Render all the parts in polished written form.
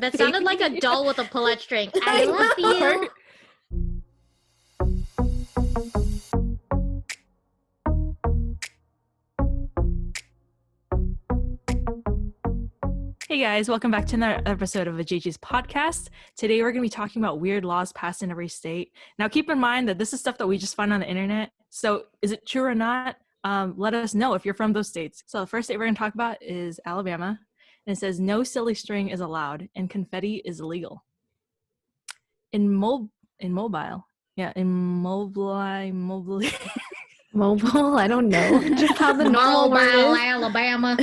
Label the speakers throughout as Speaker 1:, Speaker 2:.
Speaker 1: That sounded like a doll with a pull-out string. I love you.
Speaker 2: Hey guys, welcome back to another episode of Vajayjays podcast. Today we're going to be talking about weird laws passed in every state. Now keep in mind that this is stuff that we just find on the internet. So is it true or not? Let us know if you're from those states. So the first state we're going to talk about is Alabama. And it says no silly string is allowed and confetti is illegal. Mobile,
Speaker 3: I don't know. Just how the normal word is.
Speaker 1: Alabama.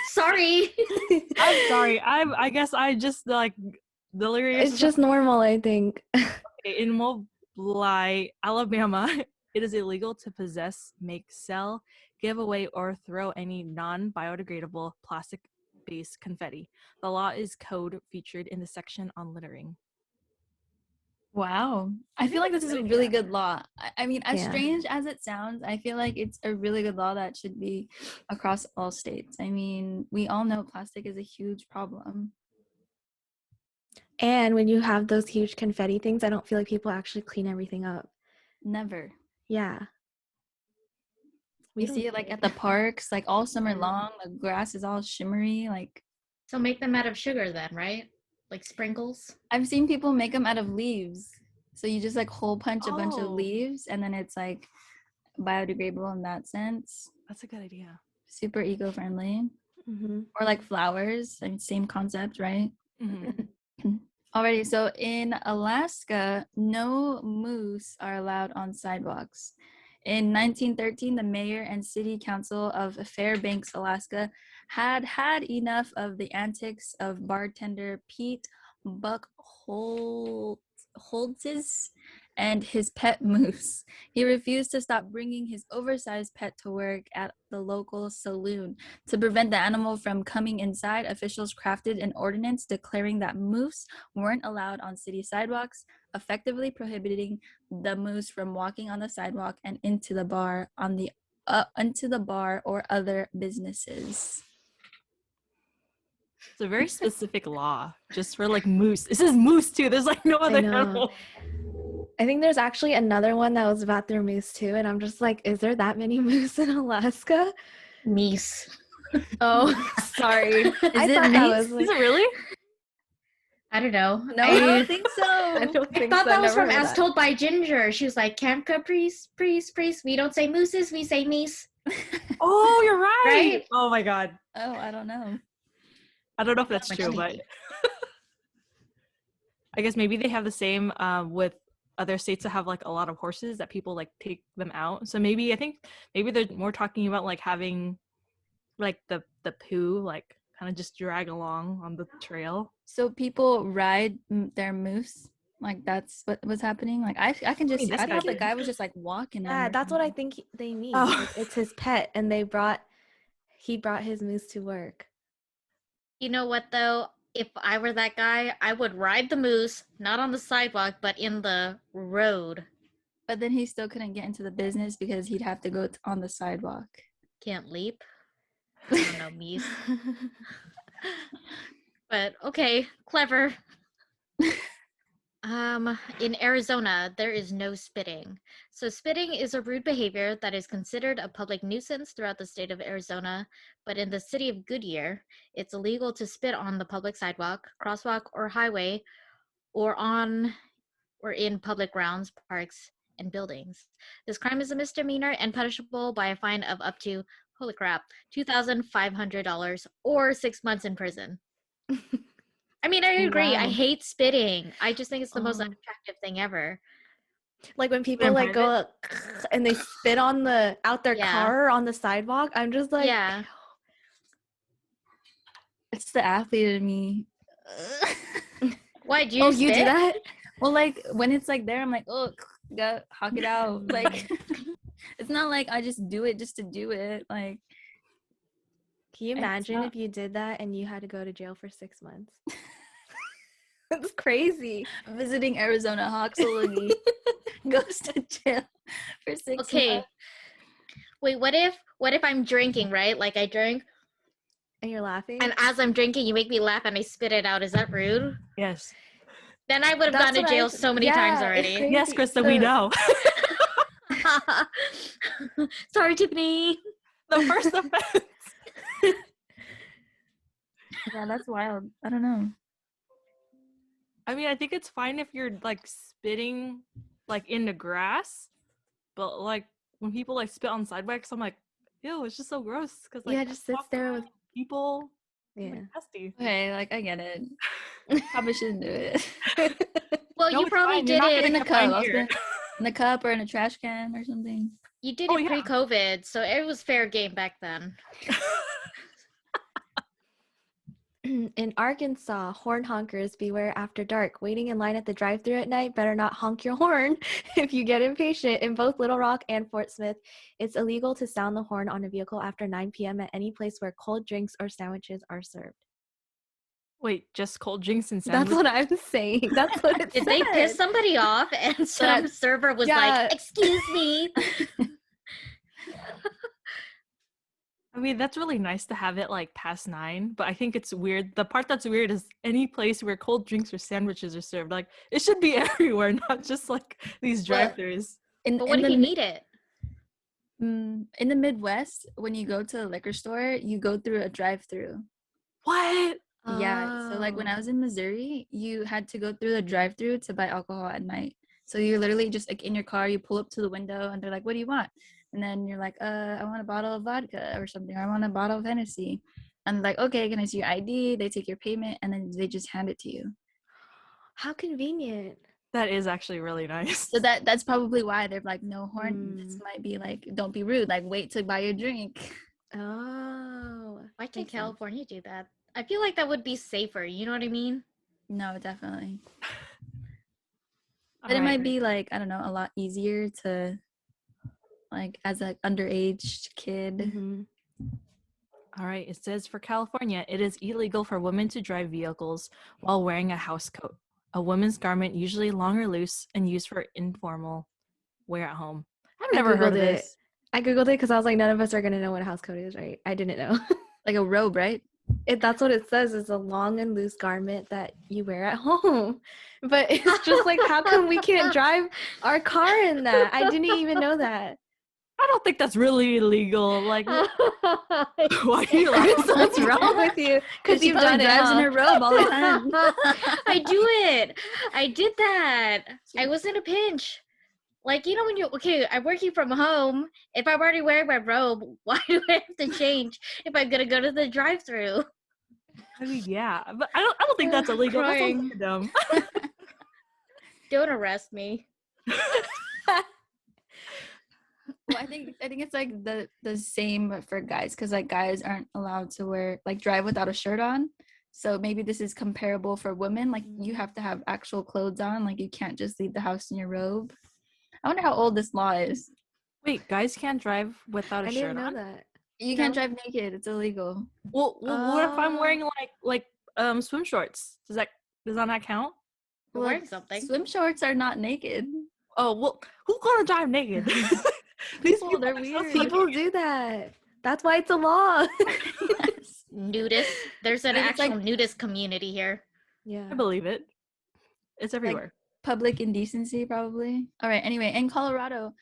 Speaker 1: Sorry.
Speaker 2: I'm sorry. I guess I just like delirious.
Speaker 3: It's just normal, I think.
Speaker 2: In Mobile, Alabama, it is illegal to possess, make, sell, give away, or throw any non-biodegradable plastic-based confetti. The law is code featured in the section on littering.
Speaker 4: Wow. I feel like this is a really good law. I mean, as strange as it sounds, I feel like it's a really good law that should be across all states. I mean, we all know plastic is a huge problem.
Speaker 3: And when you have those huge confetti things, I don't feel like people actually clean everything up.
Speaker 4: Never.
Speaker 3: Yeah.
Speaker 4: We see it like at the parks, like all summer long, the grass is all shimmery, like.
Speaker 1: So make them out of sugar then, right? Like sprinkles?
Speaker 4: I've seen people make them out of leaves. So you just like hole punch a bunch of leaves and then it's like biodegradable in that sense.
Speaker 2: That's a good idea.
Speaker 4: Super eco-friendly.
Speaker 3: Mm-hmm.
Speaker 4: Or like flowers. I mean, same concept, right?
Speaker 2: Mm-hmm.
Speaker 4: Alrighty, so in Alaska, no moose are allowed on sidewalks. In 1913, the mayor and city council of Fairbanks, Alaska, had enough of the antics of bartender Pete Buckholtz's and his pet moose. He refused to stop bringing his oversized pet to work at the local saloon. To prevent the animal from coming inside, officials crafted an ordinance declaring that moose weren't allowed on city sidewalks, effectively prohibiting the moose from walking on the sidewalk and into the bar or other businesses.
Speaker 2: It's a very specific law just for like moose. This is moose too. There's like no other animal.
Speaker 3: I think there's actually another one that was about their moose too, and I'm just like, is there that many moose in Alaska?
Speaker 1: Meese.
Speaker 3: Oh, sorry.
Speaker 4: Is it
Speaker 2: really?
Speaker 1: I don't know.
Speaker 4: No, I don't think so.
Speaker 3: I
Speaker 1: thought that was from As Told by Ginger. She was like, Camp Caprice, priest. We don't say mooses, we say meese.
Speaker 2: Oh, you're right.
Speaker 1: Right?
Speaker 2: Oh my God.
Speaker 4: Oh, I don't know.
Speaker 2: I don't know if that's true, but I guess maybe they have the same with other states that have like a lot of horses that people like take them out. So maybe they're more talking about like having like the poo like kind of just drag along on the trail.
Speaker 4: So people ride their moose, like that's what was happening. Like I can just I thought the guy was just like walking.
Speaker 3: Yeah, that's what I think they mean.
Speaker 2: Oh.
Speaker 3: It's his pet, and he brought his moose to work.
Speaker 1: You know what though? If I were that guy, I would ride the moose, not on the sidewalk, but in the road.
Speaker 4: But then he still couldn't get into the business because he'd have to go on the sidewalk.
Speaker 1: Can't leap. I don't know, meese. But okay, clever. In Arizona, there is no spitting. So spitting is a rude behavior that is considered a public nuisance throughout the state of Arizona, but in the city of Goodyear, it's illegal to spit on the public sidewalk, crosswalk, or highway, or in public grounds, parks, and buildings. This crime is a misdemeanor and punishable by a fine of up to, holy crap, $2,500 or 6 months in prison. I mean, I agree. Wow. I hate spitting. I just think it's the most unattractive thing ever.
Speaker 3: Like when people like go and they spit on out their car on the sidewalk, I'm just like,
Speaker 1: yeah.
Speaker 4: It's the athlete in me.
Speaker 1: Why do you spit?
Speaker 3: You do that?
Speaker 4: Well, like when it's like there, I'm like, oh, gotta hawk it out. Like it's not like I just do it just to do it. Like,
Speaker 3: can you imagine if you did that and you had to go to jail for 6 months? That's crazy.
Speaker 4: Visiting Arizona Hawksaloogie goes to jail for 6 months.
Speaker 1: Okay. Wait, what if I'm drinking, right? Like I drink
Speaker 3: And you're laughing?
Speaker 1: And as I'm drinking, you make me laugh and I spit it out. Is that rude?
Speaker 2: Yes.
Speaker 1: Then I would have
Speaker 3: That's
Speaker 1: gone to
Speaker 3: what
Speaker 1: jail so many times
Speaker 3: it's
Speaker 1: already.
Speaker 3: crazy.
Speaker 2: Yes, Krista, we know.
Speaker 1: Sorry, Tiffany.
Speaker 2: The first offense.
Speaker 4: Yeah, that's wild. I don't know.
Speaker 2: I mean, I think it's fine if you're like spitting like in the grass, but like when people like spit on sidewalks, I'm like, ew, it's just so gross. Cause like
Speaker 3: Yeah, it just sits
Speaker 2: walk
Speaker 3: there
Speaker 2: around
Speaker 3: with
Speaker 2: people.
Speaker 3: yeah.
Speaker 2: Like, nasty.
Speaker 4: Okay, like I get it. Probably shouldn't do it.
Speaker 1: Well,
Speaker 2: No,
Speaker 1: you
Speaker 2: it's
Speaker 1: probably
Speaker 2: fine. You're
Speaker 1: did
Speaker 2: not
Speaker 1: it.
Speaker 2: gonna
Speaker 4: In a
Speaker 2: get
Speaker 4: cup.
Speaker 2: fined
Speaker 4: I'll
Speaker 2: here.
Speaker 4: spit in a cup or in a trash can or something.
Speaker 1: You did
Speaker 2: Oh,
Speaker 1: it
Speaker 2: yeah.
Speaker 1: pre-COVID, so it was fair game back then.
Speaker 3: In Arkansas, horn honkers beware after dark. Waiting in line at the drive-thru at night, better not honk your horn if you get impatient. In both Little Rock and Fort Smith, it's illegal to sound the horn on a vehicle after 9 p.m. at any place where cold drinks or sandwiches are served.
Speaker 2: Wait, just cold drinks and
Speaker 3: That's
Speaker 2: sandwiches?
Speaker 3: what I'm saying. That's what it
Speaker 1: Did
Speaker 3: said.
Speaker 1: they piss somebody off and some server was
Speaker 3: Yeah.
Speaker 1: like, "Excuse me."
Speaker 2: I mean, that's really nice to have it like past 9, but I think it's weird. The part that's weird is any place where cold drinks or sandwiches are served. Like, it should be everywhere, not just like these
Speaker 1: Well,
Speaker 2: drive-thrus.
Speaker 1: But what if you need it?
Speaker 4: In the Midwest, when you go to a liquor store, you go through a drive-through.
Speaker 2: What?
Speaker 4: Yeah, so like when I
Speaker 3: Oh.
Speaker 4: was in Missouri, you had to go through the drive-through to buy alcohol at night. So you're literally just like in your car, you pull up to the window and they're like, "What do you want?" And then you're like, I want a bottle of vodka or something, or I want a bottle of Hennessy." And like, "Okay, can I see your ID?" They take your payment and then they just hand it to you.
Speaker 3: How convenient.
Speaker 2: That is actually really nice.
Speaker 4: So that's probably why they're like, no horn. This
Speaker 3: Mm.
Speaker 4: might be like, don't be rude. Like, wait to buy your drink.
Speaker 3: Oh.
Speaker 1: Why can't
Speaker 3: Makes sense.
Speaker 1: California do that? I feel like that would be safer. You know what I mean?
Speaker 4: No, definitely.
Speaker 2: All
Speaker 4: But it
Speaker 2: right.
Speaker 4: might be like, I don't know, a lot easier to like as an underage kid.
Speaker 3: Mhm.
Speaker 2: All right. It says for California, it is illegal for women to drive vehicles while wearing a house coat, a woman's garment usually long or loose and used for informal wear at home. I've
Speaker 3: I
Speaker 2: never heard of
Speaker 3: Googled it.
Speaker 2: this.
Speaker 3: I Googled it because I was like, none of us are going to know what a house coat is, right? I didn't know.
Speaker 4: Like a robe, right?
Speaker 3: That's what it says. It's a long and loose garment that you wear at home. But it's just like, how come we can't drive our car in that? I didn't even know that.
Speaker 2: I don't think that's really illegal. Like, why are you
Speaker 3: What's
Speaker 2: laughing?
Speaker 3: wrong with you? Because
Speaker 4: She
Speaker 3: you've
Speaker 4: probably
Speaker 3: done it,
Speaker 4: drives in
Speaker 3: huh?
Speaker 4: her robe all the time.
Speaker 1: I do it. I did that. I was in a pinch. Like, you know, when I'm working from home. If I'm already wearing my robe, why do I have to change if I'm gonna go to the drive-thru?
Speaker 2: I mean, yeah, but I don't think that's illegal. That sounds
Speaker 1: Crying.
Speaker 2: kinda dumb.
Speaker 1: Don't arrest me.
Speaker 4: Well, I think it's like the same for guys, because like guys aren't allowed to drive without a shirt on. So maybe this is comparable for women. Like you have to have actual clothes on. Like you can't just leave the house in your robe. I wonder how old this law is.
Speaker 2: Wait, guys can't drive without a
Speaker 3: I
Speaker 2: shirt
Speaker 3: didn't know
Speaker 2: on?
Speaker 3: that.
Speaker 4: You can't drive naked. It's illegal.
Speaker 2: Well, what if I'm
Speaker 3: Oh.
Speaker 2: wearing like swim shorts? Does that not count?
Speaker 1: You're
Speaker 4: Well,
Speaker 1: wearing something.
Speaker 4: Swim shorts are not naked.
Speaker 2: Oh well, who's gonna drive naked? These
Speaker 4: People, they're
Speaker 2: are so
Speaker 4: weird.
Speaker 2: silly.
Speaker 3: People do that. That's why it's a law.
Speaker 4: Yes.
Speaker 1: Nudist. There's an
Speaker 4: I think it's
Speaker 1: actual
Speaker 4: like-
Speaker 1: nudist community here.
Speaker 3: Yeah.
Speaker 2: I believe it. It's everywhere.
Speaker 4: Public indecency, probably. All right. Anyway, in Colorado,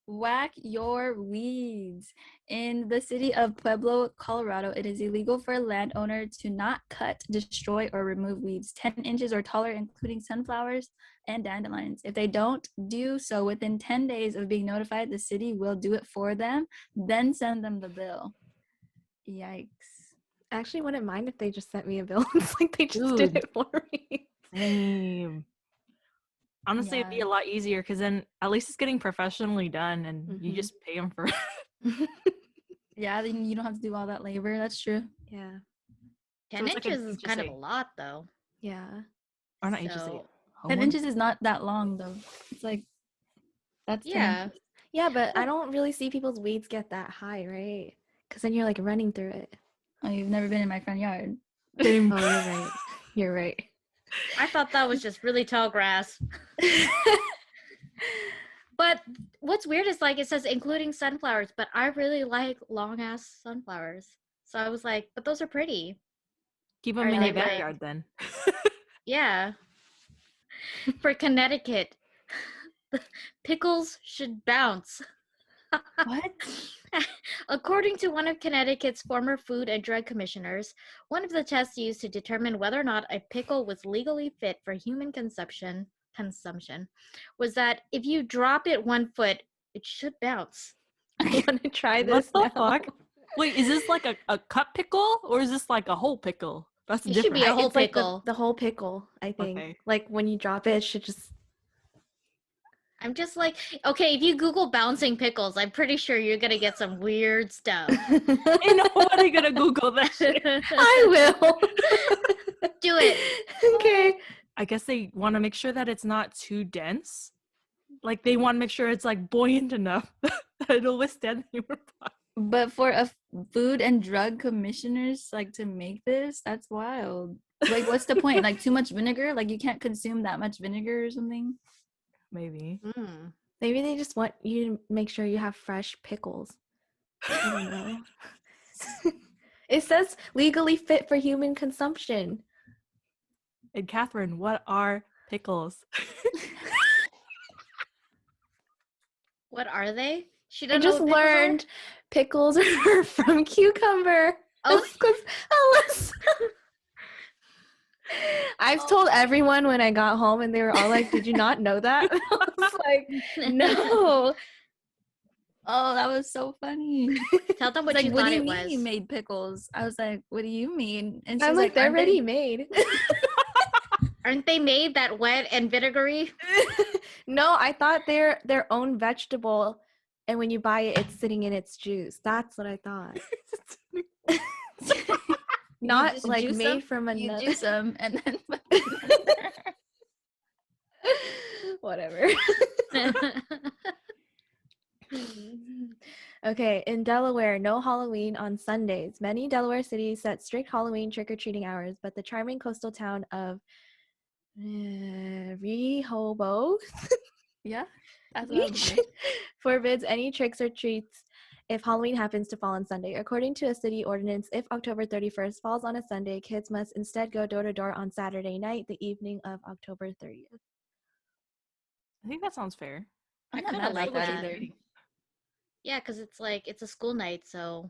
Speaker 4: whack your weeds. In the city of Pueblo, Colorado, it is illegal for a landowner to not cut, destroy, or remove weeds 10 inches or taller, including sunflowers and dandelions. If they don't do so within 10 days of being notified, the city will do it for them, then send them the bill. Yikes.
Speaker 3: I actually wouldn't mind if they just sent me a bill. It's like they just did
Speaker 2: Dude.
Speaker 3: it for me.
Speaker 2: Same. Honestly, it'd be
Speaker 4: Yeah.
Speaker 2: a lot easier because then at least it's getting professionally done, and you
Speaker 3: Mhm.
Speaker 2: just pay them for it.
Speaker 4: Yeah, then you don't have to do all that labor. That's true.
Speaker 3: Yeah.
Speaker 1: 10
Speaker 2: it's like an
Speaker 1: inches is kind of
Speaker 2: HSA.
Speaker 1: a lot, though.
Speaker 3: Yeah.
Speaker 2: Or not HSA.
Speaker 1: So,
Speaker 4: 10
Speaker 2: Homeowner.
Speaker 4: inches is not that long, though. It's like, that's 10
Speaker 1: yeah.
Speaker 4: inches.
Speaker 3: Yeah, but I don't really see people's weeds get that high, right? Because then you're like running through it.
Speaker 4: Oh, you've never been in my front yard.
Speaker 2: Same.
Speaker 3: Oh, you're right. You're right.
Speaker 1: I thought that was just really tall grass. But what's weird is like it says including sunflowers, but I really like long ass sunflowers. So I was like, but those are pretty.
Speaker 2: Keep them
Speaker 1: Are
Speaker 2: in
Speaker 1: they
Speaker 2: your
Speaker 1: like-
Speaker 2: backyard then.
Speaker 1: Yeah. For Connecticut, pickles should bounce.
Speaker 4: What?
Speaker 1: According to one of Connecticut's former food and drug commissioners, one of the tests used to determine whether or not a pickle was legally fit for human consumption was that if you drop it 1 foot, it should bounce.
Speaker 3: I want to try
Speaker 2: What
Speaker 3: this
Speaker 2: the
Speaker 3: now.
Speaker 2: fuck? Wait, is this like a cup pickle or is this like a whole pickle? That's
Speaker 1: It should be
Speaker 2: different.
Speaker 1: a whole
Speaker 3: It's like
Speaker 1: pickle.
Speaker 3: the whole pickle, I think.
Speaker 2: Okay.
Speaker 3: Like when you drop it, it should just.
Speaker 1: I'm just like, okay, if you Google bouncing pickles, I'm pretty sure you're gonna get some weird stuff.
Speaker 2: Ain't nobody gonna Google that shit.
Speaker 3: I will.
Speaker 1: Do it.
Speaker 3: Okay.
Speaker 2: I guess they want to make sure that it's not too dense. Like they want to make sure it's like buoyant enough that it'll withstand the human body.
Speaker 4: But for a food and drug commissioners like to make this, that's wild. Like, what's the point? Like, too much vinegar? Like, you can't consume that much vinegar or something?
Speaker 2: Maybe.
Speaker 1: Mm.
Speaker 3: Maybe they just want you to make sure you have fresh pickles. I don't know. It says legally fit for human consumption.
Speaker 2: And Catherine, what are pickles?
Speaker 1: What are they? She
Speaker 3: I
Speaker 1: doesn't know
Speaker 3: just
Speaker 1: what pickles are?
Speaker 3: learned pickles are from cucumber.
Speaker 1: Oh.
Speaker 3: Unless I've told everyone when I got home and they were all like, did you not know that? And I was like, no.
Speaker 4: Oh, that was so funny.
Speaker 1: Tell them what
Speaker 4: Like,
Speaker 1: you
Speaker 4: what
Speaker 1: thought
Speaker 4: do you
Speaker 1: it
Speaker 4: mean
Speaker 1: was.
Speaker 4: you made pickles? I was like, what do you mean? And
Speaker 3: I'm
Speaker 4: she's
Speaker 3: like, they're
Speaker 4: "Aren't they-"
Speaker 3: ready made.
Speaker 1: Aren't they made that wet and vinegary?
Speaker 3: No, I thought they're their own vegetable. And when you buy it, it's sitting in its juice. That's what I thought.
Speaker 4: You
Speaker 3: Not
Speaker 4: just
Speaker 3: like
Speaker 4: juice
Speaker 3: made
Speaker 4: them?
Speaker 3: from
Speaker 4: You
Speaker 3: another.
Speaker 4: juice them and then
Speaker 3: Whatever. Okay, in Delaware, no Halloween on Sundays. Many Delaware cities set strict Halloween trick-or-treating hours, but the charming coastal town of Rehoboth
Speaker 4: yeah, that's what I was like.
Speaker 3: forbids any tricks or treats if Halloween happens to fall on Sunday. According to a city ordinance, if October 31st falls on a Sunday, kids must instead go door to door on Saturday night, the evening of October 30th.
Speaker 2: I think that sounds fair.
Speaker 1: I
Speaker 4: I'm not
Speaker 1: kinda
Speaker 4: mad
Speaker 1: like
Speaker 4: about
Speaker 1: that.
Speaker 4: either.
Speaker 1: Yeah, because it's like, it's a school night, so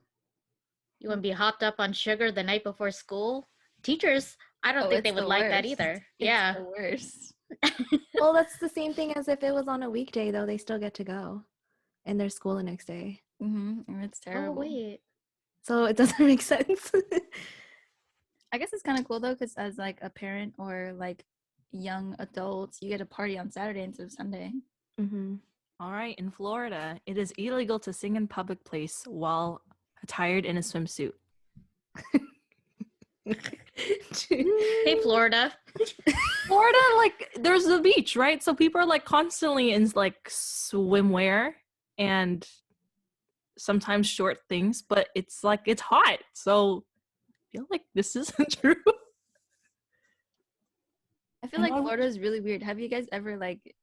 Speaker 1: you want to be hopped up on sugar the night before school? Teachers, I don't
Speaker 4: Oh,
Speaker 1: think they
Speaker 4: it's
Speaker 1: would
Speaker 4: the
Speaker 1: like that
Speaker 4: worst.
Speaker 1: either.
Speaker 4: It's
Speaker 1: Yeah.
Speaker 4: the worst.
Speaker 3: Well, that's the same thing as if it was on a weekday, though. They still get to go, and there's school the next day.
Speaker 4: And it's
Speaker 1: Oh,
Speaker 4: terrible.
Speaker 1: wait.
Speaker 3: So it doesn't make sense.
Speaker 4: I guess it's kind of cool though, because as like a parent or like young adults, you get a party on Saturday instead of Sunday.
Speaker 3: Mm-hmm.
Speaker 2: All right, in Florida, it is illegal to sing in public place while attired in a swimsuit.
Speaker 1: Hey, Florida.
Speaker 2: Florida, like, there's the beach, right? So people are like constantly in like swimwear and sometimes short things, but it's like it's hot. So I feel like this isn't true.
Speaker 4: I feel
Speaker 2: And
Speaker 4: like
Speaker 2: why would
Speaker 4: Florida is really weird. Have you guys ever like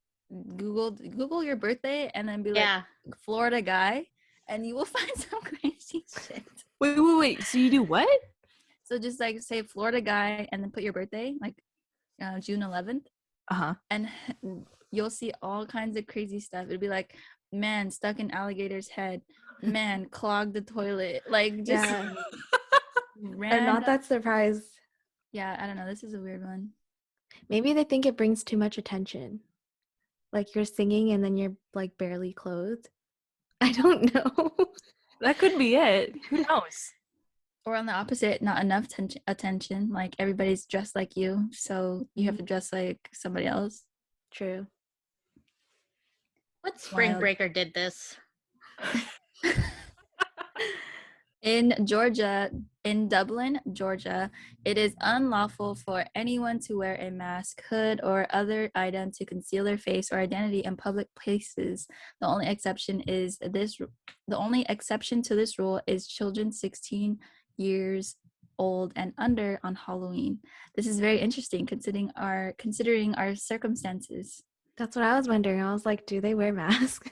Speaker 4: Google your birthday and then be like
Speaker 1: Yeah.
Speaker 4: Florida guy, and you will find some crazy shit.
Speaker 2: Wait. So you do what?
Speaker 4: So just like say Florida guy and then put your birthday, like June 11th,
Speaker 2: Uh-huh.
Speaker 4: and you'll see all kinds of crazy stuff. It'd be like, man stuck in alligator's head, man clogged the toilet, like just
Speaker 3: Yeah. I'm
Speaker 4: random.
Speaker 3: not that surprised.
Speaker 4: Yeah, I don't know. This is a weird one.
Speaker 3: Maybe they think it brings too much attention. Like you're singing and then you're like barely clothed. I don't know.
Speaker 2: That could be it. Who knows?
Speaker 4: Or on the opposite, not enough attention. Like everybody's dressed like you, so you have to dress like somebody else.
Speaker 3: True.
Speaker 1: What spring
Speaker 4: Wild.
Speaker 1: breaker did this?
Speaker 4: In Georgia, in Dublin, Georgia, it is unlawful for anyone to wear a mask, hood, or other item to conceal their face or identity in public places. The only exception to this rule is children 16 years old and under on Halloween. This is very interesting considering our circumstances.
Speaker 3: That's what I was wondering. I was like, do they wear masks?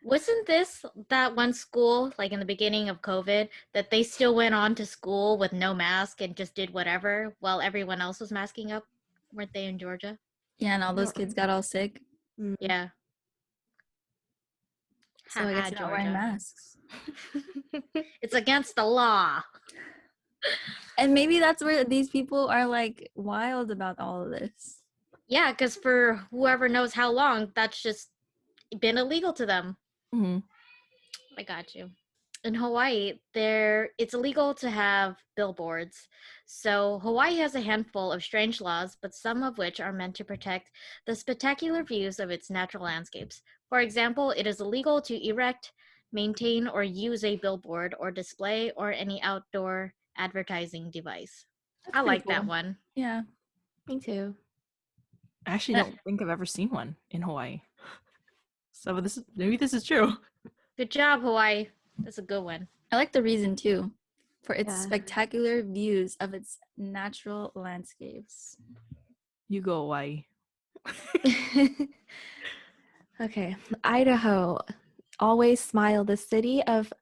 Speaker 1: Wasn't this that one school, like in the beginning of COVID, that they still went on to school with no mask and just did whatever while everyone else was masking up? Weren't they in Georgia?
Speaker 4: Yeah, and all those kids got all sick.
Speaker 3: Mm.
Speaker 1: Yeah.
Speaker 4: So I guess they're not wearing masks.
Speaker 1: It's against the law.
Speaker 4: And maybe that's where these people are like wild about all of this.
Speaker 1: Yeah, because for whoever knows how long, that's just been illegal to them.
Speaker 2: Mm-hmm.
Speaker 1: I got you. In Hawaii, it's illegal to have billboards. So Hawaii has a handful of strange laws, but some of which are meant to protect the spectacular views of its natural landscapes. For example, it is illegal to erect, maintain, or use a billboard or display or any outdoor advertising device.
Speaker 4: That's
Speaker 1: I
Speaker 4: pretty
Speaker 1: like that
Speaker 4: cool.
Speaker 1: one.
Speaker 4: Yeah.
Speaker 3: Me too.
Speaker 2: I actually don't think I've ever seen one in Hawaii. So maybe this is true.
Speaker 1: Good job, Hawaii. That's a good one.
Speaker 4: I like the reason too, for its
Speaker 3: Yeah.
Speaker 4: spectacular views of its natural landscapes.
Speaker 2: You go Hawaii.
Speaker 3: Okay. Idaho. Always smile. The city of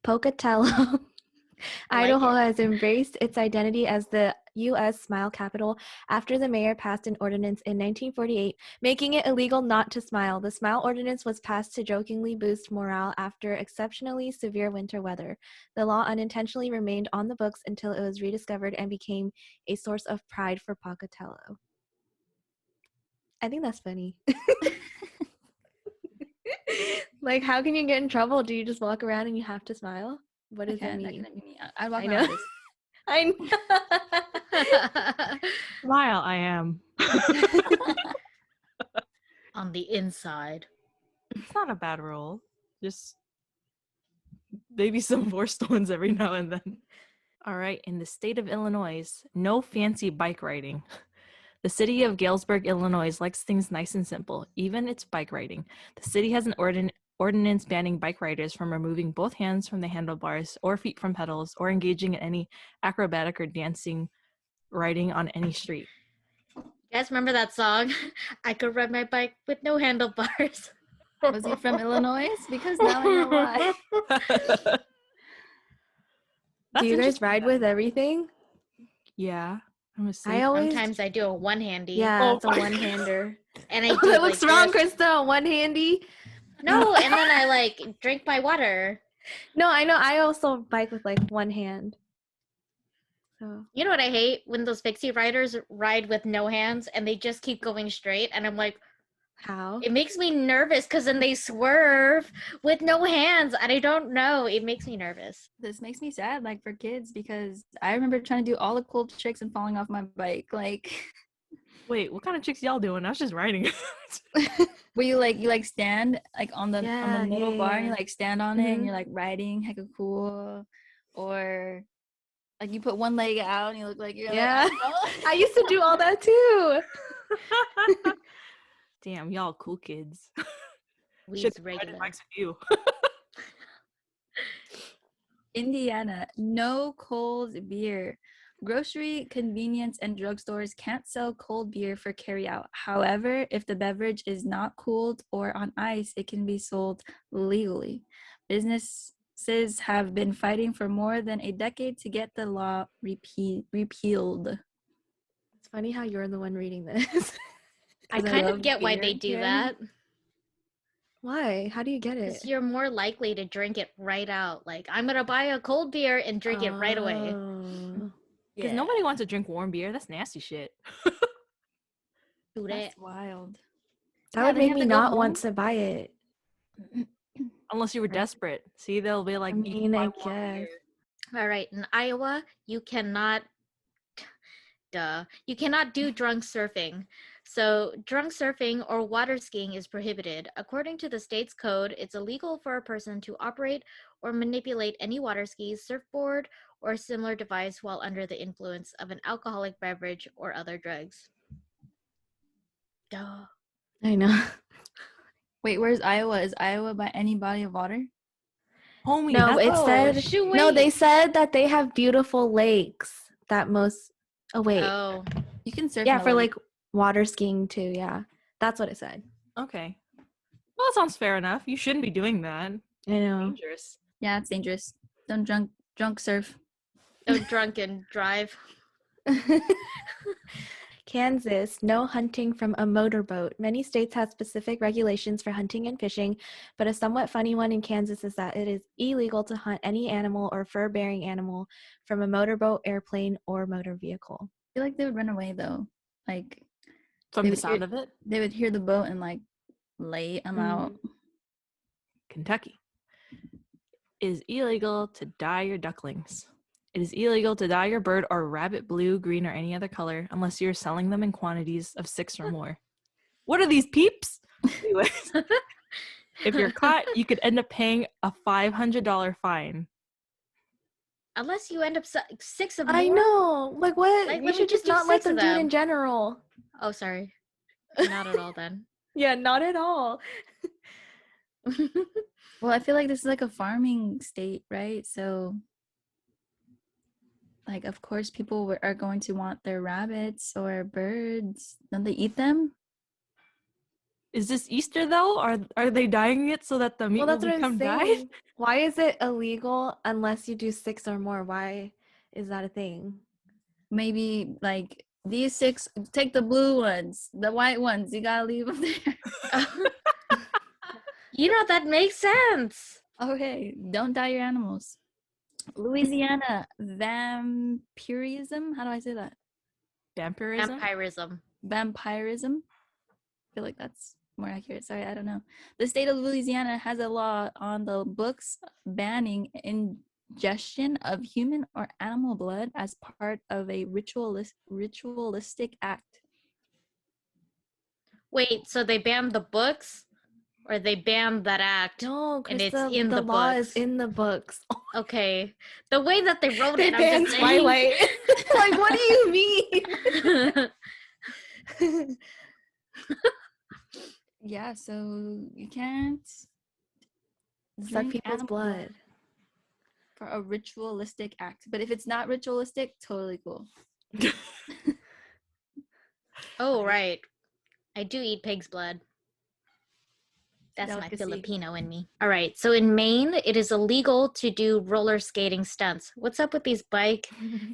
Speaker 3: Pocatello. Idaho has embraced its identity as the U.S. Smile Capital after the mayor passed an ordinance in 1948 making it illegal not to smile. The Smile Ordinance was passed to jokingly boost morale after exceptionally severe winter weather. The law unintentionally remained on the books until it was rediscovered and became a source of pride for Pocatello. I think that's funny. Like, how can you get in trouble? Do you just walk around and you have to smile? What does that mean?
Speaker 4: That can be me. I'd walk
Speaker 3: I
Speaker 4: around
Speaker 3: know.
Speaker 4: with this.
Speaker 3: I know.
Speaker 2: Smile, I am.
Speaker 1: On the inside.
Speaker 2: It's not a bad role. Just maybe some forced ones every now and then. All right, in the state of Illinois, no fancy bike riding. The city of Galesburg, Illinois likes things nice and simple, even its bike riding. The city has an ordinance banning bike riders from removing both hands from the handlebars or feet from pedals or engaging in any acrobatic or dancing riding on any street.
Speaker 1: You guys remember that song? I could ride my bike with no handlebars.
Speaker 4: Was he from Illinois? Because now I know why.
Speaker 3: Do you guys ride with everything?
Speaker 2: Yeah.
Speaker 1: Sometimes I do a one-handy.
Speaker 3: Yeah, it's a one-hander.
Speaker 1: And I do
Speaker 3: What's wrong, Krista? One-handy?
Speaker 1: No, and then I like drink my water.
Speaker 3: No, I know. I also bike with like one hand. So
Speaker 1: you know what I hate? When those pixie riders ride with no hands and they just keep going straight, and I'm like,
Speaker 3: how?
Speaker 1: It makes me nervous because then they swerve with no hands, and I don't know. It makes me nervous.
Speaker 4: This makes me sad, like for kids, because I remember trying to do all the cool tricks and falling off my bike. Like,
Speaker 2: wait, what kind of tricks y'all doing? I was just riding.
Speaker 4: where you stand like on the middle bar and you like stand on it and you're like riding hecka cool, or like you put one leg out and you look like you're like,
Speaker 3: I used to do all that too.
Speaker 2: Damn, y'all cool kids.
Speaker 1: We's regular.
Speaker 2: You.
Speaker 4: Indiana, no cold beer. Grocery, convenience, and drugstores can't sell cold beer for carryout. However, if the beverage is not cooled or on ice, it can be sold legally. Businesses have been fighting for more than a decade to get the law repealed.
Speaker 3: It's funny how you're the one reading this.
Speaker 1: I kind of get why they do that.
Speaker 3: Why? How do you get it?
Speaker 1: Because you're more likely to drink it right out. Like, I'm going to buy a cold beer and drink it right away.
Speaker 2: Because nobody wants to drink warm beer. That's nasty shit.
Speaker 4: That's wild.
Speaker 3: That would make me not want to buy it.
Speaker 1: Unless you were desperate. See, they'll be like,
Speaker 3: I mean, I guess.
Speaker 1: All right. In Iowa, you cannot do drunk surfing. So drunk surfing or water skiing is prohibited. According to the state's code, it's illegal for a person to operate or manipulate any water skis, surfboard, or similar device while under the influence of an alcoholic beverage or other drugs. Duh.
Speaker 3: I know.
Speaker 4: Wait, where's Iowa? Is Iowa by any body of water?
Speaker 2: Homie,
Speaker 3: no, it said no. They said that they have beautiful lakes.
Speaker 1: Oh,
Speaker 4: you can surf.
Speaker 3: Yeah, for like water skiing too. Yeah, that's what it said.
Speaker 2: Okay. Well, that sounds fair enough. You shouldn't be doing that.
Speaker 3: I know.
Speaker 2: Dangerous.
Speaker 4: Yeah, it's dangerous. Don't drunk surf.
Speaker 1: Don't drunk and drive.
Speaker 3: Kansas, no hunting from a motorboat. Many states have specific regulations for hunting and fishing, but a somewhat funny one in Kansas is that it is illegal to hunt any animal or fur-bearing animal from a motorboat, airplane, or motor vehicle.
Speaker 4: I feel like they would run away though. Like
Speaker 2: From
Speaker 4: They
Speaker 2: the
Speaker 4: would
Speaker 2: sound
Speaker 4: hear-
Speaker 2: of it,
Speaker 4: they would hear the boat and like lay them out.
Speaker 2: Kentucky. It is illegal to dye your ducklings. It is illegal to dye your bird or rabbit blue, green, or any other color unless you're selling them in quantities of 6 or more. What are these peeps? Anyways, if you're caught, you could end up paying a $500 fine.
Speaker 1: Unless you end up 6 of more.
Speaker 3: I know. Like what?
Speaker 1: Like,
Speaker 3: You
Speaker 1: let me
Speaker 3: should just
Speaker 1: do
Speaker 3: not let
Speaker 1: 6
Speaker 3: them
Speaker 1: of
Speaker 3: do it in
Speaker 1: them.
Speaker 3: general.
Speaker 1: Oh, sorry. Not at all then.
Speaker 3: Yeah, not at all.
Speaker 4: Well, I feel like this is like a farming state, right? So like of course people are going to want their rabbits or birds. Don't they eat them?
Speaker 2: Is this Easter though? Are they dyeing it so that the meat
Speaker 3: Well,
Speaker 2: will
Speaker 3: that's what I'm
Speaker 2: become dyed?
Speaker 3: saying. Why is it illegal unless you do 6 or more? Why is that a thing?
Speaker 4: Maybe like these 6, take the blue ones, the white ones, you gotta leave them there.
Speaker 1: You know, that makes sense.
Speaker 4: Okay, don't dye your animals. Louisiana, vampirism. How do I say that?
Speaker 2: Vampirism?
Speaker 1: Vampirism.
Speaker 4: Vampirism. I feel like that's more accurate. Sorry, I don't know. The state of Louisiana has a law on the books banning ingestion of human or animal blood as part of a ritualistic act.
Speaker 1: Wait, so they banned the books? Or they banned that act?
Speaker 3: No,
Speaker 1: And it's
Speaker 3: Krista,
Speaker 1: in
Speaker 3: the
Speaker 1: the
Speaker 3: law
Speaker 1: books.
Speaker 3: is in the books.
Speaker 1: Okay. The way that they wrote
Speaker 3: They
Speaker 1: it, I'm
Speaker 3: banned
Speaker 1: just saying.
Speaker 3: Twilight. Like, what do you mean?
Speaker 4: Yeah, so you can't
Speaker 3: Suck
Speaker 4: drink
Speaker 3: people's
Speaker 4: animal
Speaker 3: blood.
Speaker 4: for a ritualistic act. But if it's not ritualistic, totally cool.
Speaker 1: Oh, right. I do eat pig's blood. That's my
Speaker 4: Delicacy.
Speaker 1: Filipino in me. All right. So in Maine, it is illegal to do roller skating stunts. What's up with these bike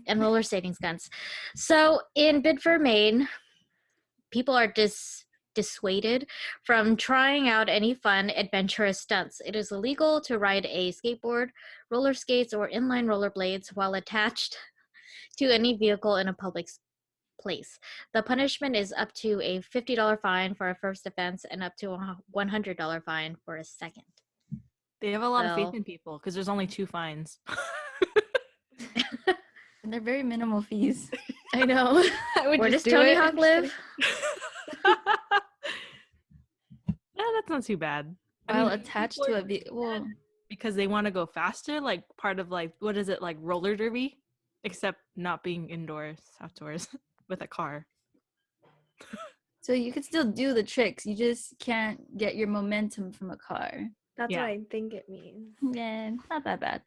Speaker 1: and roller skating stunts? So in Bidford, Maine, people are dissuaded from trying out any fun, adventurous stunts. It is illegal to ride a skateboard, roller skates, or inline rollerblades while attached to any vehicle in a public place. The punishment is up to a $50 fine for a first offense and up to a $100 fine for a second.
Speaker 2: They have a lot of
Speaker 1: Well-
Speaker 2: faith in people because there's only 2 fines.
Speaker 4: And they're very minimal fees.
Speaker 3: I know. I would
Speaker 1: Where does
Speaker 3: just do
Speaker 1: Tony
Speaker 3: it.
Speaker 1: Hawk
Speaker 3: I'm just
Speaker 1: live?
Speaker 2: Yeah, that's not too bad.
Speaker 4: While
Speaker 2: mean,
Speaker 4: attached
Speaker 2: people
Speaker 4: to
Speaker 2: are
Speaker 4: a vehicle.
Speaker 2: because they want to go faster, like part of like what is it, like roller derby, except not being outdoors with a car.
Speaker 4: So you could still do the tricks. You just can't get your momentum from a car.
Speaker 3: That's
Speaker 2: Yeah.
Speaker 3: what I think it means.
Speaker 4: Yeah, not that bad.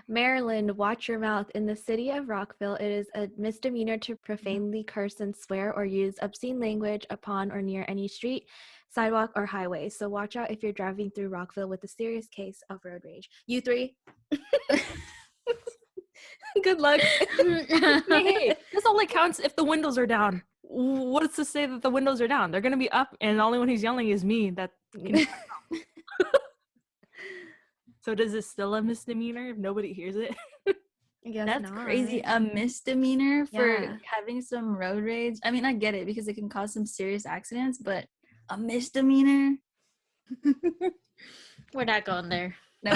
Speaker 3: Maryland, watch your mouth. In the city of Rockville, it is a misdemeanor to profanely curse and swear or use obscene language upon or near any street, sidewalk, or highway. So watch out if you're driving through Rockville with a serious case of road rage. You 3. Good luck.
Speaker 2: Hey, this only counts if the windows are down. What's to say that the windows are down? They're gonna be up, and the only one who's yelling is me. That can... So does it still a misdemeanor if nobody hears it?
Speaker 3: I guess
Speaker 4: That's
Speaker 3: not.
Speaker 4: crazy. A misdemeanor for
Speaker 3: Yeah.
Speaker 4: having some road rage. I mean, I get it because it can cause some serious accidents, but a misdemeanor?
Speaker 1: We're not going there.
Speaker 4: No.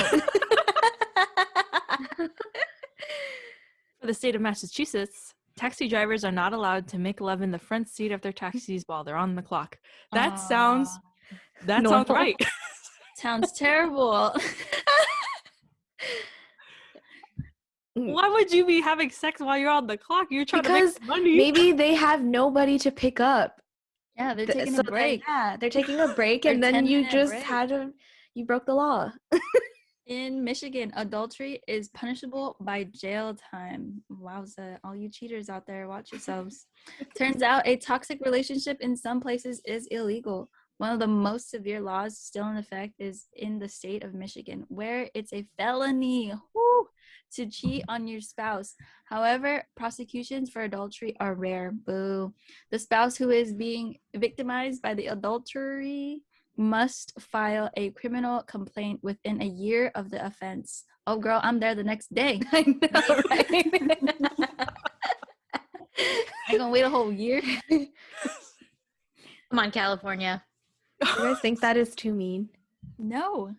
Speaker 2: For the state of Massachusetts, taxi drivers are not allowed to make love in the front seat of their taxis while they're on the clock. That sounds
Speaker 3: Normal.
Speaker 2: right.
Speaker 4: Sounds terrible.
Speaker 2: Why would you be having sex while you're on the clock? You're trying
Speaker 3: Because
Speaker 2: to make money.
Speaker 3: maybe they have nobody to pick up.
Speaker 4: Yeah, they're
Speaker 3: Th-
Speaker 4: taking
Speaker 3: so
Speaker 4: a break.
Speaker 3: they're taking a break,
Speaker 4: Or
Speaker 3: and then you
Speaker 4: 10-minute
Speaker 3: just
Speaker 4: break.
Speaker 3: you broke the law.
Speaker 4: In Michigan, adultery is punishable by jail time. Wowza, all you cheaters out there, watch yourselves. Turns out a toxic relationship in some places is illegal. One of the most severe laws still in effect is in the state of Michigan, where it's a felony to cheat on your spouse. However, prosecutions for adultery are rare. Boo. The spouse who is being victimized by the adultery must file a criminal complaint within a year of the offense. Oh, girl, I'm there the next day.
Speaker 3: I know, right?
Speaker 4: I gonna wait a whole year?
Speaker 1: Come on, California.
Speaker 3: You guys think that is too mean?
Speaker 4: No.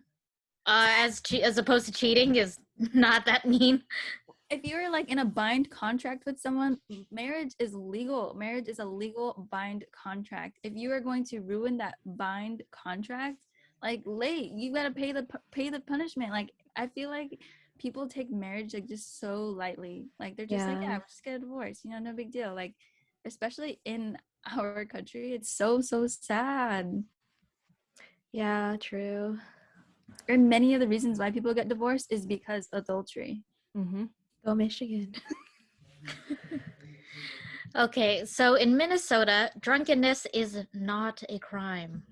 Speaker 1: As opposed to cheating is not that mean.
Speaker 4: If you're like in a bind contract with someone, marriage is legal. Marriage is a legal bind contract. If you are going to ruin that bind contract, like you gotta pay the punishment. Like I feel like people take marriage like just so lightly. Like they're just like, yeah,
Speaker 3: Yeah.
Speaker 4: we'll just get a divorce. No big deal. Like especially in our country, it's so sad.
Speaker 3: Yeah, true.
Speaker 4: And many of the reasons why people get divorced is because adultery.
Speaker 2: Mm-hmm.
Speaker 3: Go Michigan.
Speaker 1: Okay, so in Minnesota, drunkenness is not a crime.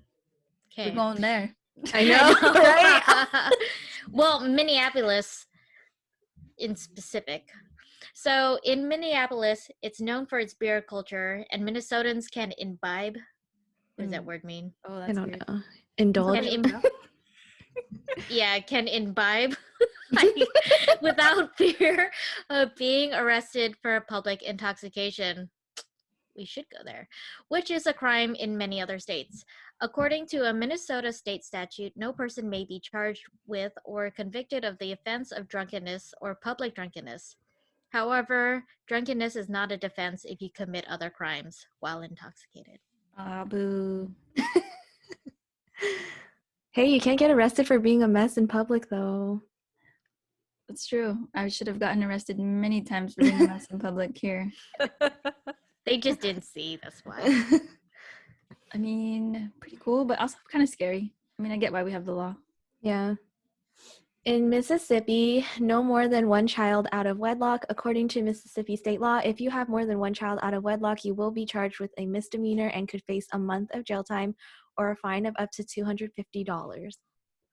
Speaker 1: Okay.
Speaker 4: We're going there.
Speaker 3: I know, right?
Speaker 1: Well, Minneapolis in specific. So in Minneapolis, it's known for its beer culture, and Minnesotans can imbibe. What does that word mean?
Speaker 4: Oh,
Speaker 3: I
Speaker 4: that's
Speaker 3: don't
Speaker 4: weird.
Speaker 3: know. Indulge.
Speaker 1: Can imbibe without fear of being arrested for public intoxication. We should go there, which is a crime in many other states. According to a Minnesota state statute, no person may be charged with or convicted of the offense of drunkenness or public drunkenness. However, drunkenness is not a defense if you commit other crimes while intoxicated.
Speaker 4: Ah, boo.
Speaker 3: Hey, you can't get arrested for being a mess in public, though.
Speaker 4: That's true. I should have gotten arrested many times for being a mess in public here.
Speaker 1: They just didn't see, that's why.
Speaker 4: I mean, pretty cool, but also kind of scary. I mean, I get why we have the law.
Speaker 3: Yeah. In Mississippi, no more than one child out of wedlock. According to Mississippi state law, if you have more than one child out of wedlock, you will be charged with a misdemeanor and could face a month of jail time or a fine of up to $250.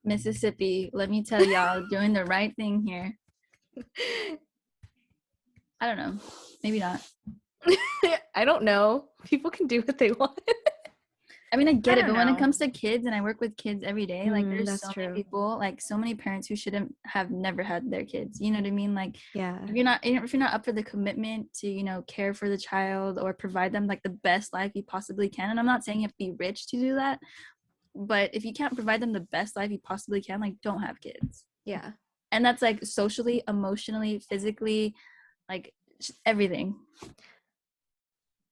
Speaker 4: Mississippi, let me tell y'all, doing the right thing here. I don't know. Maybe not.
Speaker 3: I don't know. People can do what they want.
Speaker 4: I mean, I get it,
Speaker 1: don't
Speaker 4: but when
Speaker 1: know.
Speaker 4: it comes to kids, and I work with kids every day, like there's
Speaker 3: that's
Speaker 4: so
Speaker 3: true.
Speaker 4: many people, like so many parents who shouldn't have never had their kids. You know what I mean? Like
Speaker 3: Yeah.
Speaker 4: if you're not up for the commitment to, care for the child or provide them like the best life you possibly can. And I'm not saying you have to be rich to do that, but if you can't provide them the best life you possibly can, like don't have kids.
Speaker 3: Yeah.
Speaker 4: And that's like socially, emotionally, physically, like everything.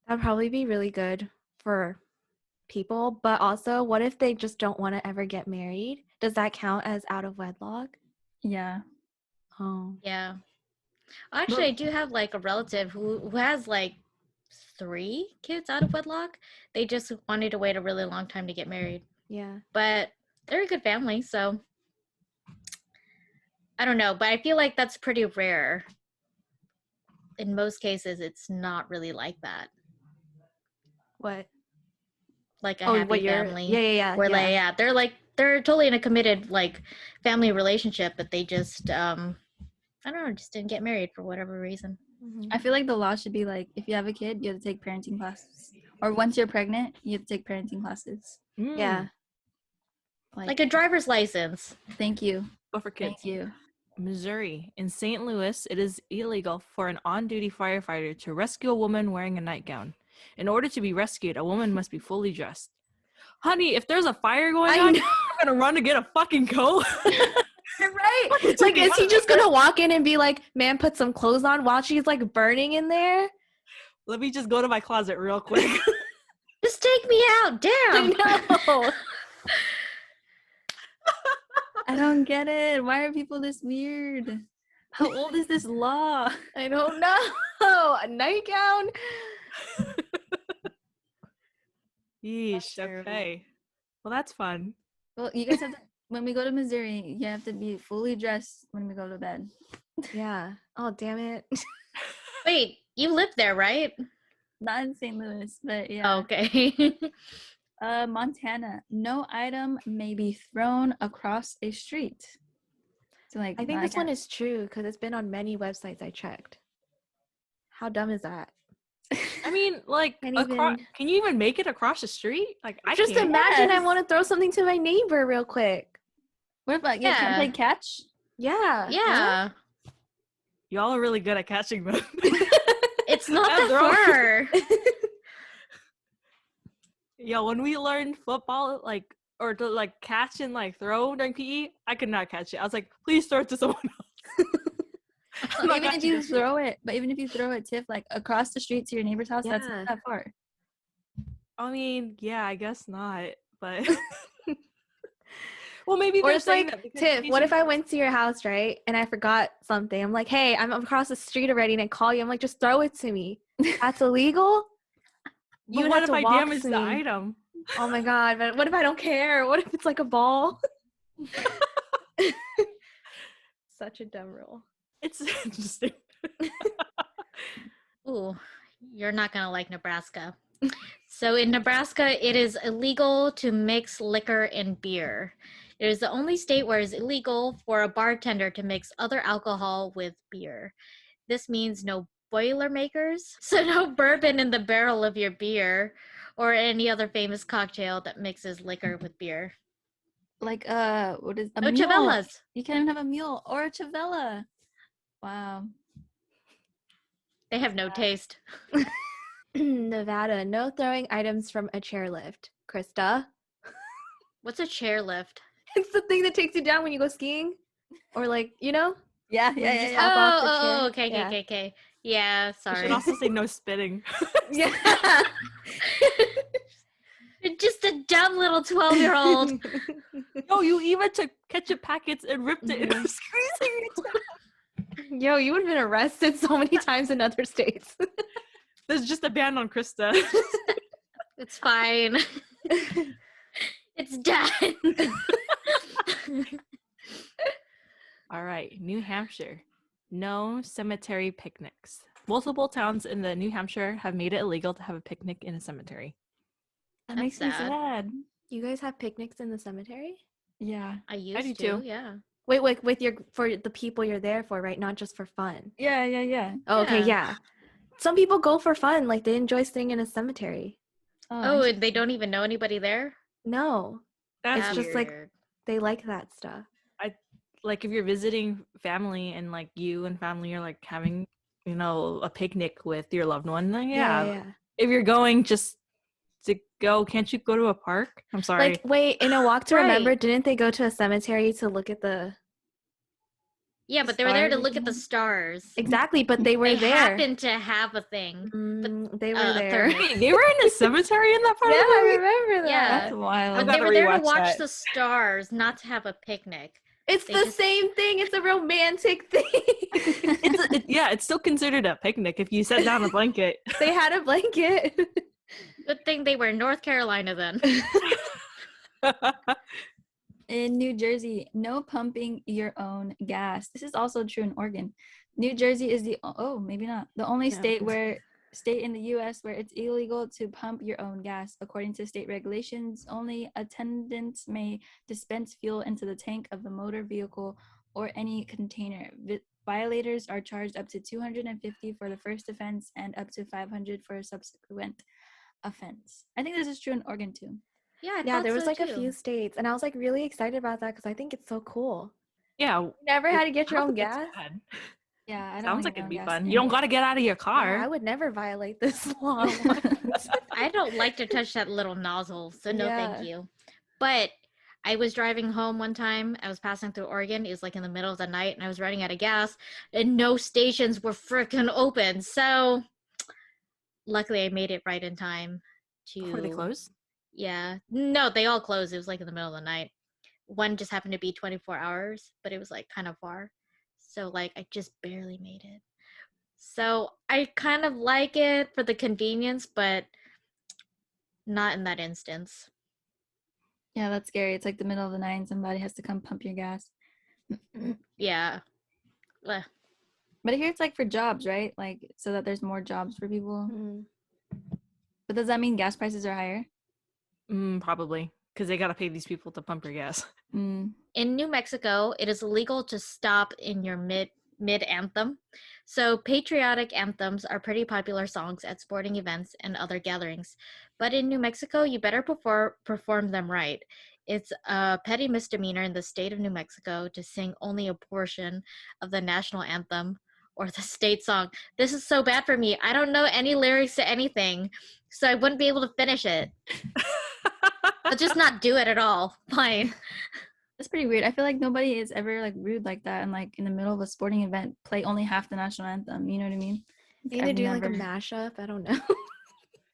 Speaker 3: That'd probably be really good for people, but also what if they just don't want to ever get married? Does that count as out of wedlock?
Speaker 4: Yeah.
Speaker 3: Oh.
Speaker 1: Yeah. Actually, I do have like a relative who has like 3 kids out of wedlock. They just wanted to wait a really long time to get married.
Speaker 3: Yeah.
Speaker 1: But they're a good family, so I don't know. But I feel like that's pretty rare. In most cases, it's not really like that.
Speaker 3: What?
Speaker 1: Like a
Speaker 3: Oh,
Speaker 1: happy
Speaker 3: what you're
Speaker 1: family.
Speaker 3: yeah.
Speaker 1: Where they're totally in a committed like family relationship, but they just I don't know, just didn't get married for whatever reason.
Speaker 3: Mhm.
Speaker 4: I feel like the law should be like, if you have a kid, you have to take parenting classes. Or once you're pregnant, you have to take parenting classes.
Speaker 3: Yeah.
Speaker 1: Like a driver's license.
Speaker 4: Thank you.
Speaker 2: Go for kids.
Speaker 4: Thank you.
Speaker 2: Missouri. In St. Louis, it is illegal for an on-duty firefighter to rescue a woman wearing a nightgown. In order to be rescued, a woman must be fully dressed. Honey, if there's a fire going on, you're gonna run to get a fucking coat.
Speaker 3: Right. Like, is he just gonna walk in and be like, "Man, put some clothes on," while she's like burning in there?
Speaker 2: Let me just go to my closet real quick.
Speaker 1: Just take me out. Damn.
Speaker 3: I know.
Speaker 4: I don't get it. Why are people this weird? How old is this law?
Speaker 3: I don't know. A nightgown.
Speaker 2: Yeesh. Okay. Well, that's fun.
Speaker 4: Well, you guys have to, when we go to Missouri, you have to be fully dressed when we go to bed.
Speaker 3: Yeah. Oh, damn it.
Speaker 1: Wait, you live there, right?
Speaker 4: Not in St. Louis, but yeah.
Speaker 1: Okay.
Speaker 4: Montana. No item may be thrown across a street. So like,
Speaker 3: I think
Speaker 4: no,
Speaker 3: this one
Speaker 4: can't.
Speaker 3: is true because it's been on many websites I checked. How dumb is that?
Speaker 2: I mean, like,
Speaker 3: Can't
Speaker 2: across.
Speaker 3: even-
Speaker 2: Can you even make it across the street? Like, I
Speaker 3: Just
Speaker 2: can't.
Speaker 3: imagine I
Speaker 4: Yes.
Speaker 3: want to throw something to my neighbor real quick.
Speaker 4: What about you? Can't
Speaker 1: Yeah.
Speaker 4: play catch?
Speaker 3: Yeah.
Speaker 1: Yeah.
Speaker 2: Y'all are really good at catching them.
Speaker 1: It's not
Speaker 2: I'm
Speaker 1: that
Speaker 2: throwing-
Speaker 1: far.
Speaker 2: Yo, when we learned football, like, or to like catch and like throw during PE, I could not catch it. I was like, please throw it to someone else. I'm not
Speaker 4: Even if
Speaker 2: catching
Speaker 4: you
Speaker 2: this shit.
Speaker 4: throw it, but even if you throw it, Tiff, like across the street to your neighbor's house, that's
Speaker 3: Yeah.
Speaker 4: not that far.
Speaker 2: I mean, yeah, I guess not, but well, maybe
Speaker 3: Or
Speaker 2: they're
Speaker 3: it's
Speaker 2: saying
Speaker 3: like,
Speaker 2: that because
Speaker 3: Tiff, what if I
Speaker 2: teaching-
Speaker 3: went to your house, right? And I forgot something. I'm like, hey, I'm across the street already, and I call you. I'm like, just throw it to me. That's illegal?
Speaker 2: But
Speaker 3: You would
Speaker 2: what
Speaker 3: have
Speaker 2: if
Speaker 3: to
Speaker 2: I
Speaker 3: walk
Speaker 2: damage
Speaker 3: to
Speaker 2: the
Speaker 3: me.
Speaker 2: item?
Speaker 3: Oh my God, but what if I don't care? What if it's like a ball? Such a dumb rule.
Speaker 2: It's interesting.
Speaker 1: Ooh, you're not gonna like Nebraska. So in Nebraska, it is illegal to mix liquor and beer. It is the only state where it's illegal for a bartender to mix other alcohol with beer. This means no Boilermakers, so no bourbon in the barrel of your beer, or any other famous cocktail that mixes liquor with beer.
Speaker 4: Like what is a
Speaker 1: No
Speaker 4: mule?
Speaker 1: chavelas.
Speaker 4: You can't even have a mule or a chavela. Wow.
Speaker 1: They have no taste.
Speaker 3: Nevada, no throwing items from a chairlift. Krista,
Speaker 1: What's a chairlift?
Speaker 3: it's the thing that takes you down when you go skiing, or like, you know?
Speaker 4: Yeah,
Speaker 3: When
Speaker 4: yeah,
Speaker 3: you
Speaker 4: yeah,
Speaker 3: just
Speaker 4: yeah.
Speaker 3: hop off the chair.
Speaker 1: Okay,
Speaker 3: Yeah.
Speaker 1: okay. Yeah,
Speaker 2: You
Speaker 1: sorry.
Speaker 2: should also say no spitting.
Speaker 3: Yeah.
Speaker 1: You're just a dumb little 12-year-old.
Speaker 2: No, you even took ketchup packets and ripped it and
Speaker 3: Mhm.
Speaker 2: was squeezing it.
Speaker 3: Yo, you would have been arrested so many times in other states.
Speaker 2: There's just a ban on Krista.
Speaker 1: It's fine. It's done.
Speaker 2: All right, New Hampshire. No cemetery picnics. Multiple towns in the New Hampshire have made it illegal to have a picnic in a cemetery.
Speaker 4: That
Speaker 1: That's
Speaker 4: makes me
Speaker 1: sad.
Speaker 4: sad.
Speaker 3: You guys have picnics in the cemetery?
Speaker 4: Yeah.
Speaker 1: I used
Speaker 2: do
Speaker 1: to,
Speaker 2: too.
Speaker 1: yeah.
Speaker 3: Wait, with your for the people you're there for, right? Not just for fun.
Speaker 4: Yeah, yeah, yeah.
Speaker 3: Oh, okay,
Speaker 1: Yeah.
Speaker 3: yeah. Some people go for fun, like they enjoy staying in a cemetery.
Speaker 1: Oh, and they don't even know anybody there?
Speaker 3: No,
Speaker 2: That's
Speaker 3: it's just
Speaker 2: weird.
Speaker 3: like they like that stuff.
Speaker 2: Like if you're visiting family and like you and family are like having, you know, a picnic with your loved one, then yeah. If you're going just to go, can't you go to a park? I'm sorry.
Speaker 3: Like, wait, in A Walk to
Speaker 1: Right.
Speaker 3: Remember, didn't they go to a cemetery to look at the
Speaker 1: Yeah, but they were there to
Speaker 3: stars or
Speaker 1: look at the
Speaker 3: something?
Speaker 1: stars.
Speaker 3: Exactly, but they were
Speaker 1: They
Speaker 3: there.
Speaker 1: happened to have a thing.
Speaker 3: They were
Speaker 1: a
Speaker 3: there.
Speaker 1: thermos.
Speaker 2: Wait, they were in a cemetery in that part
Speaker 3: Yeah,
Speaker 2: of the
Speaker 3: I
Speaker 2: movie?
Speaker 3: remember that.
Speaker 1: Yeah.
Speaker 4: That's wild.
Speaker 1: But
Speaker 2: I've
Speaker 1: they
Speaker 2: gotta
Speaker 1: were there to
Speaker 2: rewatch
Speaker 1: watch
Speaker 2: that.
Speaker 1: the stars, not to have a picnic.
Speaker 3: It's
Speaker 1: They
Speaker 3: the
Speaker 1: just-
Speaker 3: same thing. It's a romantic thing.
Speaker 2: It's still considered a picnic if you set down a blanket.
Speaker 3: They had a blanket.
Speaker 1: Good thing they were in North Carolina then.
Speaker 4: In New Jersey, no pumping your own gas. This is also true in Oregon. New Jersey is the maybe not the only
Speaker 3: No.
Speaker 4: state in the U.S. where it's illegal to pump your own gas. According to state regulations, only attendants may dispense fuel into the tank of the motor vehicle or any container. Violators are charged up to $250 for the first offense and up to $500 for a subsequent offense. I think this is true in Oregon too.
Speaker 1: Yeah, I
Speaker 3: Yeah,
Speaker 1: thought
Speaker 3: there was
Speaker 1: so,
Speaker 3: like a
Speaker 1: too.
Speaker 3: few states, and I was like really excited about that because I think it's so cool.
Speaker 2: Yeah.
Speaker 3: You never had to get your
Speaker 2: Sounds
Speaker 3: own
Speaker 2: like it's
Speaker 3: gas.
Speaker 2: fun.
Speaker 4: Yeah, I don't
Speaker 2: Sounds
Speaker 4: wanna
Speaker 2: like
Speaker 4: get
Speaker 2: it'd
Speaker 4: my
Speaker 2: be
Speaker 4: own
Speaker 2: fun.
Speaker 4: gas
Speaker 2: You don't
Speaker 4: anyway.
Speaker 2: got to get out of your car.
Speaker 3: Yeah, I would never violate this law.
Speaker 1: I don't like to touch that little nozzle, so no
Speaker 3: Yeah.
Speaker 1: thank you. But I was driving home one time. I was passing through Oregon. It was like in the middle of the night, and I was running out of gas, and no stations were freaking open. So luckily, I made it right in time to.
Speaker 2: Before they close?
Speaker 1: Yeah. No, they all closed. It was like in the middle of the night. One just happened to be 24 hours, but it was like kind of far. So like I just barely made it. So I kind of like it for the convenience, but not in that instance.
Speaker 4: Yeah, that's scary. It's like the middle of the night and somebody has to come pump your gas.
Speaker 1: Yeah. Ugh.
Speaker 4: But here it's like for jobs, right? Like so that there's more jobs for people.
Speaker 3: Mhm.
Speaker 4: But does that mean gas prices are higher?
Speaker 2: Probably. Because they got to pay these people to pump your gas.
Speaker 4: Mm.
Speaker 1: In New Mexico, it is illegal to stop in your mid anthem. So patriotic anthems are pretty popular songs at sporting events and other gatherings. But in New Mexico, you better perform them right. It's a petty misdemeanor in the state of New Mexico to sing only a portion of the national anthem or the state song. This is so bad for me. I don't know any lyrics to anything, so I wouldn't be able to finish it. I'll just not do it at all. Fine.
Speaker 4: That's pretty weird. I feel like nobody is ever like rude like that and like in the middle of a sporting event play only half the national anthem. You know what I mean?
Speaker 3: Maybe they're doing like a mashup. I don't know.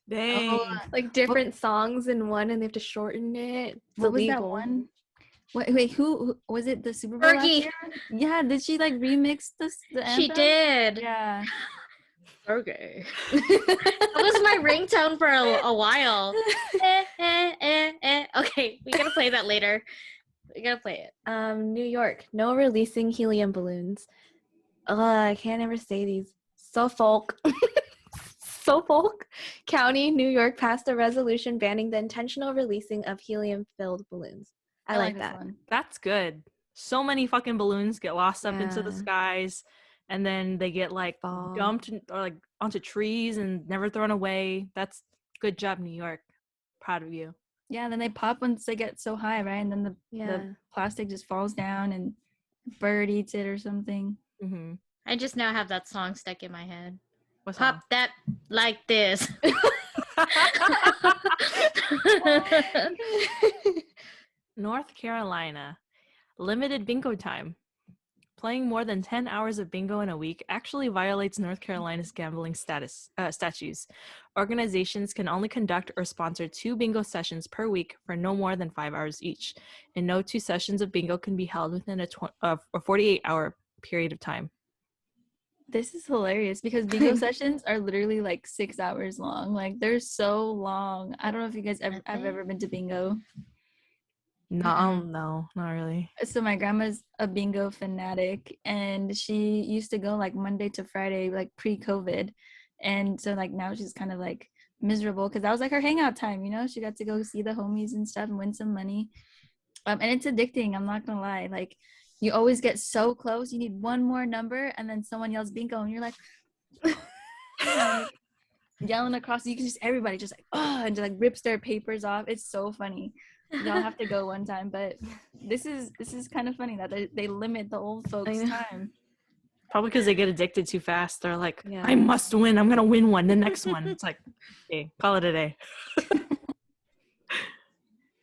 Speaker 2: Dang.
Speaker 4: Oh,
Speaker 3: Like different songs in one, and they have to shorten it. It's
Speaker 4: what was that
Speaker 3: illegal.
Speaker 4: one? Wait, who was it? The Super Bowl last
Speaker 1: Fergie.
Speaker 4: year? Yeah, did she like remix the anthem?
Speaker 1: She did.
Speaker 4: Yeah.
Speaker 1: Okay. That was my ringtone for a while. Okay, we gotta play that later. We gotta play it.
Speaker 3: New York, no releasing helium balloons. I can't ever say these. Suffolk County, New York passed a resolution banning the intentional releasing of helium-filled balloons. I like
Speaker 4: this
Speaker 3: that.
Speaker 4: one.
Speaker 2: That's good. So many fucking balloons get lost up into the
Speaker 3: Yeah.
Speaker 2: skies, and then they get like
Speaker 3: Fall.
Speaker 2: dumped or like onto trees and never thrown away. That's good job, New York. Proud of you.
Speaker 4: Yeah, then they pop once they get so high, right? And then the plastic just falls down and a bird eats it or something.
Speaker 2: Mm-hmm.
Speaker 1: I just now have that song stuck in my head.
Speaker 2: What's
Speaker 1: Pop that like this.
Speaker 2: North Carolina. Limited bingo time. Playing more than 10 hours of bingo in a week actually violates North Carolina's gambling statutes. Organizations can only conduct or sponsor 2 bingo sessions per week for no more than 5 hours each, and no 2 sessions of bingo can be held within a 48-hour period of time.
Speaker 4: This is hilarious because bingo sessions are literally like 6 hours long. Like they're so long. I don't know if you guys have ever been to bingo.
Speaker 2: No, no, not really.
Speaker 4: So my grandma's a bingo fanatic and she used to go like Monday to Friday, like pre-COVID. And so like now she's kind of like miserable because that was like her hangout time, you know? She got to go see the homies and stuff and win some money. And it's addicting, I'm not gonna lie. Like you always get so close, you need one more number and then someone yells bingo and you're like, yelling across, you can just everybody just like, oh, and just like rips their papers off. It's so funny. Y'all have to go one time, but this is kind of funny that they limit the old folks' time.
Speaker 2: Probably because they get addicted too fast. They're like, I must win. I'm gonna win one. The next one. It's like, okay, call it a day.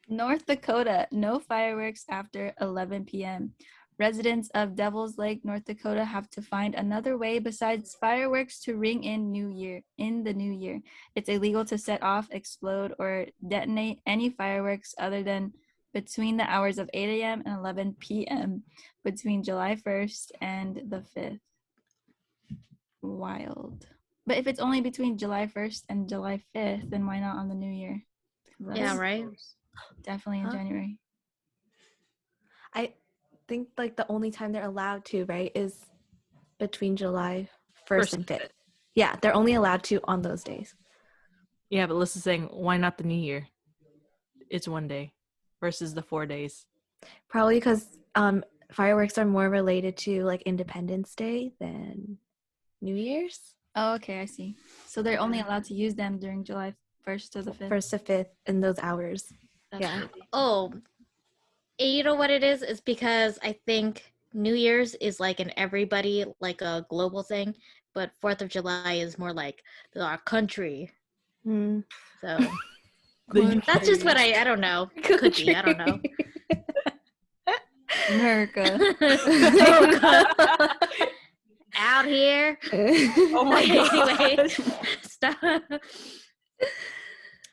Speaker 4: North Dakota, no fireworks after 11 p.m. Residents of Devil's Lake, North Dakota have to find another way besides fireworks to ring in the new year. It's illegal to set off, explode, or detonate any fireworks other than between the hours of 8 a.m. and 11 p.m. between July 1st and the 5th. Wild. But if it's only between July 1st and July 5th, then why not on the new year?
Speaker 1: Yeah, right?
Speaker 4: Definitely in January.
Speaker 3: I think like the only time they're allowed to, right, is between July 1st and 5th. Yeah, they're only allowed to on those days.
Speaker 2: Yeah, but Lissa's saying, why not the new year? It's one day versus the 4 days.
Speaker 3: Probably because fireworks are more related to like Independence Day than New Year's.
Speaker 4: Oh, okay, I see. So they're only allowed to use them during July 1st to the 5th.
Speaker 3: 1st to 5th in those hours.
Speaker 4: That's crazy.
Speaker 1: Oh, you know what it is? It's because I think New Year's is like an everybody, like a global thing, but 4th of July is more like our country.
Speaker 3: Mm.
Speaker 1: So that's just what I don't know. Could be, I don't know.
Speaker 4: America.
Speaker 1: Out here.
Speaker 2: Oh my God.
Speaker 1: Anyway, stop.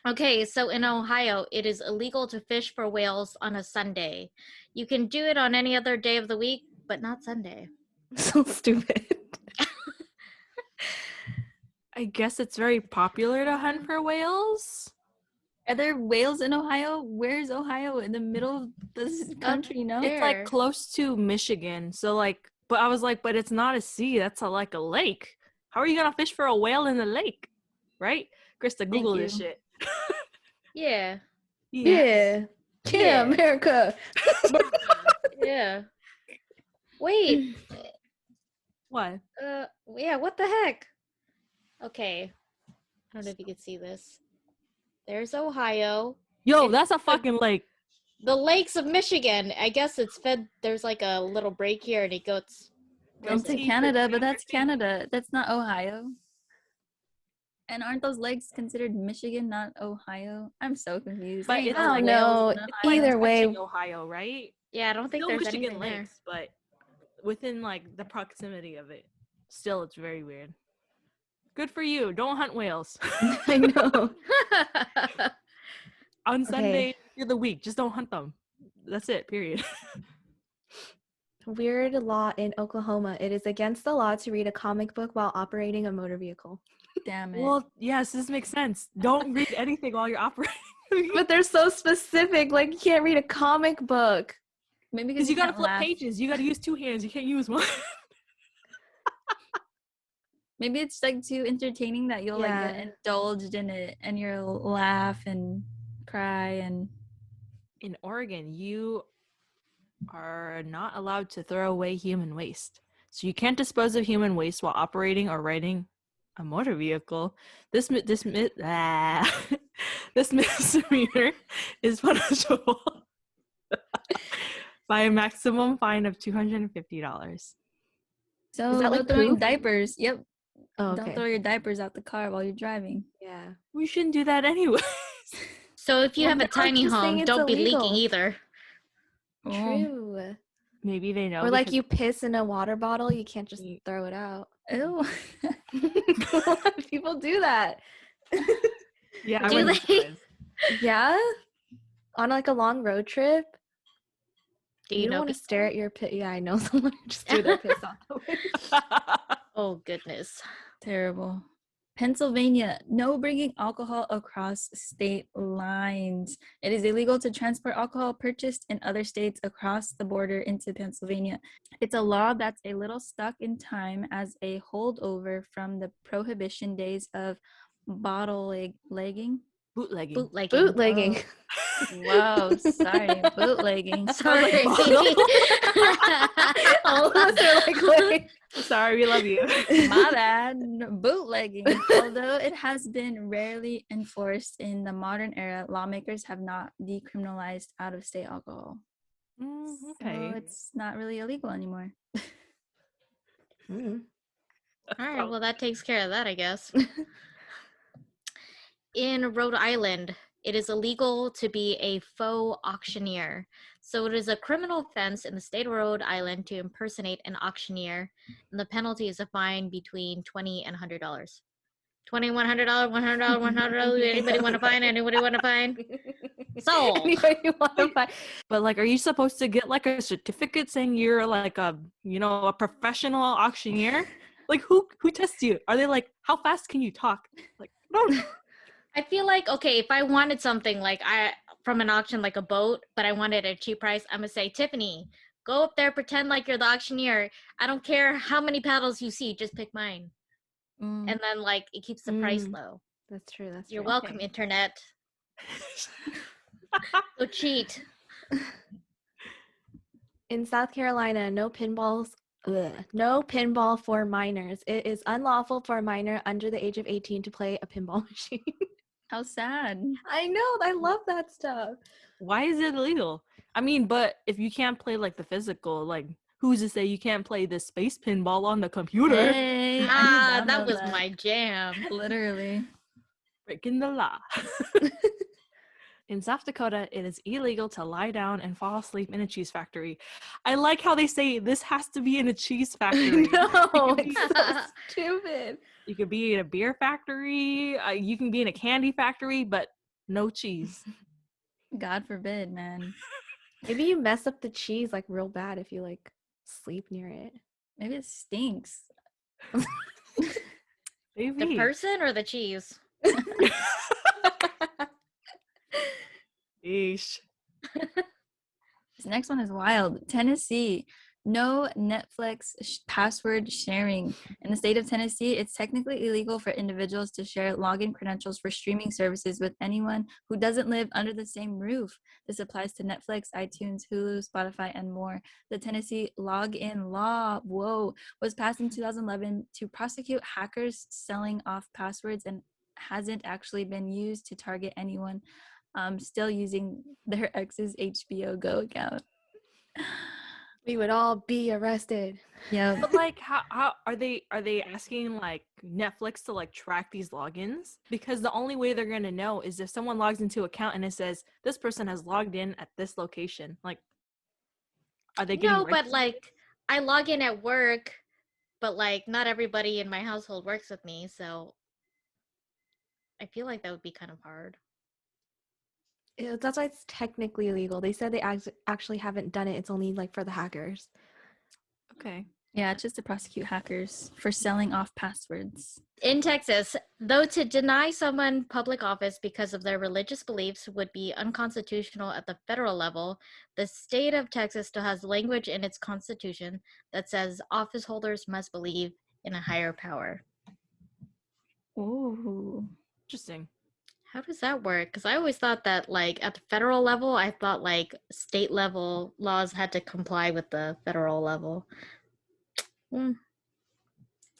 Speaker 1: Okay, so in Ohio, it is illegal to fish for whales on a Sunday. You can do it on any other day of the week, but not Sunday.
Speaker 3: So stupid.
Speaker 2: I guess it's very popular to hunt for whales.
Speaker 4: Are there whales in Ohio? Where's Ohio? In the middle of this country, no?
Speaker 2: It's like close to Michigan. So like, but I was like, but it's not a sea. That's like a lake. How are you going to fish for a whale in the lake? Right? Krista, Google this shit.
Speaker 1: Yeah.
Speaker 3: Yeah.
Speaker 1: Yeah.
Speaker 3: America.
Speaker 1: Yeah. Wait.
Speaker 2: What?
Speaker 1: Yeah, what the heck? Okay. I don't know if you can see this. There's Ohio.
Speaker 2: Yo,
Speaker 1: And
Speaker 2: that's a fucking lake.
Speaker 1: the lakes of Michigan. I guess it's fed. There's like a little break here, and it goes. where's
Speaker 4: Into
Speaker 1: it?
Speaker 4: Canada, but that's Canada. That's not Ohio. And aren't those lakes considered Michigan, not Ohio? I'm so confused.
Speaker 2: But
Speaker 4: There ain't
Speaker 2: it's
Speaker 4: no
Speaker 3: I don't
Speaker 4: whales
Speaker 3: know.
Speaker 4: in Ohio.
Speaker 2: like
Speaker 3: Either way,
Speaker 2: touching Ohio, right?
Speaker 1: Yeah, I don't think
Speaker 2: Still
Speaker 1: there's
Speaker 2: Michigan
Speaker 1: anything there.
Speaker 2: lakes, but within like the proximity of it, still it's very weird. Good for you. Don't hunt whales.
Speaker 3: I know.
Speaker 2: On
Speaker 3: Okay.
Speaker 2: Sunday of the week, just don't hunt them. That's it. Period.
Speaker 3: Weird law in Oklahoma. It is against the law to read a comic book while operating a motor vehicle.
Speaker 4: Damn it.
Speaker 2: Well, yes, this makes sense. Don't read anything while you're operating.
Speaker 3: But they're so specific. Like, you can't read a comic book.
Speaker 4: Maybe
Speaker 2: Because
Speaker 4: because
Speaker 2: you gotta
Speaker 4: can't
Speaker 2: flip
Speaker 4: laugh.
Speaker 2: pages. You gotta use two hands. You can't use one.
Speaker 4: Maybe it's like too entertaining that you'll like
Speaker 3: Yeah.
Speaker 4: get indulged in it and you'll laugh and cry and
Speaker 2: In Oregon, you are not allowed to throw away human waste. So you can't dispose of human waste while operating or riding a motor vehicle. This misdemeanor is punishable by a maximum fine of $250.
Speaker 4: so
Speaker 3: Is that
Speaker 4: no
Speaker 3: like
Speaker 4: throwing
Speaker 3: poop?
Speaker 4: diapers. Yep.
Speaker 3: Oh,
Speaker 4: Don't
Speaker 3: okay.
Speaker 4: throw your diapers out the car while you're driving.
Speaker 3: Yeah.
Speaker 2: We shouldn't do that anyway.
Speaker 1: So if you
Speaker 3: Well,
Speaker 1: have a
Speaker 3: now it's
Speaker 1: tiny
Speaker 3: just saying
Speaker 1: home,
Speaker 3: it's
Speaker 1: don't be leaking
Speaker 3: illegal.
Speaker 1: either.
Speaker 4: Oh.
Speaker 3: True.
Speaker 2: Maybe they know.
Speaker 3: Or like
Speaker 2: because-
Speaker 3: you piss in a water bottle, you can't just throw it out.
Speaker 4: Ew.
Speaker 3: People do that.
Speaker 2: Yeah, I
Speaker 1: Do
Speaker 2: wouldn't be
Speaker 1: they?
Speaker 2: surprised.
Speaker 3: Yeah? On like a long road trip?
Speaker 1: Do
Speaker 3: You
Speaker 1: you
Speaker 3: don't
Speaker 1: know
Speaker 3: want to
Speaker 1: people?
Speaker 3: stare at your piss. Yeah, I know someone who just threw their piss out the window.
Speaker 1: Oh goodness.
Speaker 4: Terrible. Pennsylvania, no bringing alcohol across state lines. It is illegal to transport alcohol purchased in other states across the border into Pennsylvania. It's a law that's a little stuck in time as a holdover from the prohibition days of bootlegging.
Speaker 2: Bootlegging.
Speaker 3: Bootlegging.
Speaker 4: Whoa, sorry, bootlegging.
Speaker 1: Sorry.
Speaker 2: like bottle.
Speaker 3: All of us are like, wait.
Speaker 2: Sorry, we love you.
Speaker 4: My bad. Bootlegging. Although it has been rarely enforced in the modern era, lawmakers have not decriminalized out-of-state alcohol.
Speaker 2: Okay.
Speaker 4: So it's not really illegal anymore.
Speaker 3: Mm.
Speaker 1: All right, well that takes care of that, I guess. In Rhode Island, it is illegal to be a faux auctioneer. So it is a criminal offense in the state of Rhode Island to impersonate an auctioneer, and the penalty is a fine between $20 and $100. $20, $100, $100, $100. Anybody want to fine? Anybody want to fine? Sold.
Speaker 3: Anybody want to buy?
Speaker 2: But like, are you supposed to get like a certificate saying you're like a professional auctioneer? Like, who tests you? Are they like, how fast can you talk? Like, no.
Speaker 1: I feel like, okay, if I wanted something like from an auction, like a boat, but I wanted a cheap price, I'm gonna say, Tiffany, go up there, pretend like you're the auctioneer. I don't care how many paddles you see, just pick mine. And then like it keeps the price low.
Speaker 3: That's true. That's
Speaker 1: You're
Speaker 3: true.
Speaker 1: welcome, internet. Go cheat.
Speaker 3: In South Carolina, no pinball for minors. It is unlawful for a minor under the age of 18 to play a pinball machine.
Speaker 4: How sad.
Speaker 3: I know. I love that stuff.
Speaker 2: Why is it illegal? I mean, but if you can't play like the physical, like who's to say you can't play the space pinball on the computer?
Speaker 4: Hey, I need to
Speaker 1: That
Speaker 4: download
Speaker 1: was my jam.
Speaker 4: Literally.
Speaker 2: Breaking the law. In South Dakota, it is illegal to lie down and fall asleep in a cheese factory. I like how they say this has to be in a cheese factory.
Speaker 3: No, it's so stupid.
Speaker 2: You could be in a beer factory. You can be in a candy factory, but no cheese.
Speaker 4: God forbid, man.
Speaker 3: Maybe you mess up the cheese like real bad if you like sleep near it.
Speaker 4: Maybe it stinks.
Speaker 2: Maybe.
Speaker 1: The person or the cheese?
Speaker 2: Eesh.
Speaker 4: This next one is wild. Tennessee. No Netflix password sharing. In the state of Tennessee, it's technically illegal for individuals to share login credentials for streaming services with anyone who doesn't live under the same roof. This applies to Netflix, iTunes, Hulu, Spotify, and more. The Tennessee login law, was passed in 2011 to prosecute hackers selling off passwords and hasn't actually been used to target anyone still using their ex's HBO Go account.
Speaker 3: We would all be arrested.
Speaker 4: Yeah.
Speaker 2: But like, how are they asking like Netflix to like track these logins? Because the only way they're gonna know is if someone logs into an account and it says this person has logged in at this location. Like, are they getting
Speaker 1: No, but
Speaker 2: rights?
Speaker 1: like I log in at work, but like not everybody in my household works with me, so I feel like that would be kind of hard.
Speaker 3: That's why it's technically illegal. They said they actually haven't done it. It's only like for the hackers.
Speaker 2: Okay.
Speaker 4: Yeah, just to prosecute hackers for selling off passwords.
Speaker 1: In Texas, though to deny someone public office because of their religious beliefs would be unconstitutional at the federal level, the state of Texas still has language in its constitution that says office holders must believe in a higher power.
Speaker 4: Ooh.
Speaker 2: Interesting.
Speaker 1: How does that work? Because I always thought that, like, at the federal level, I thought, like, state level laws had to comply with the federal level.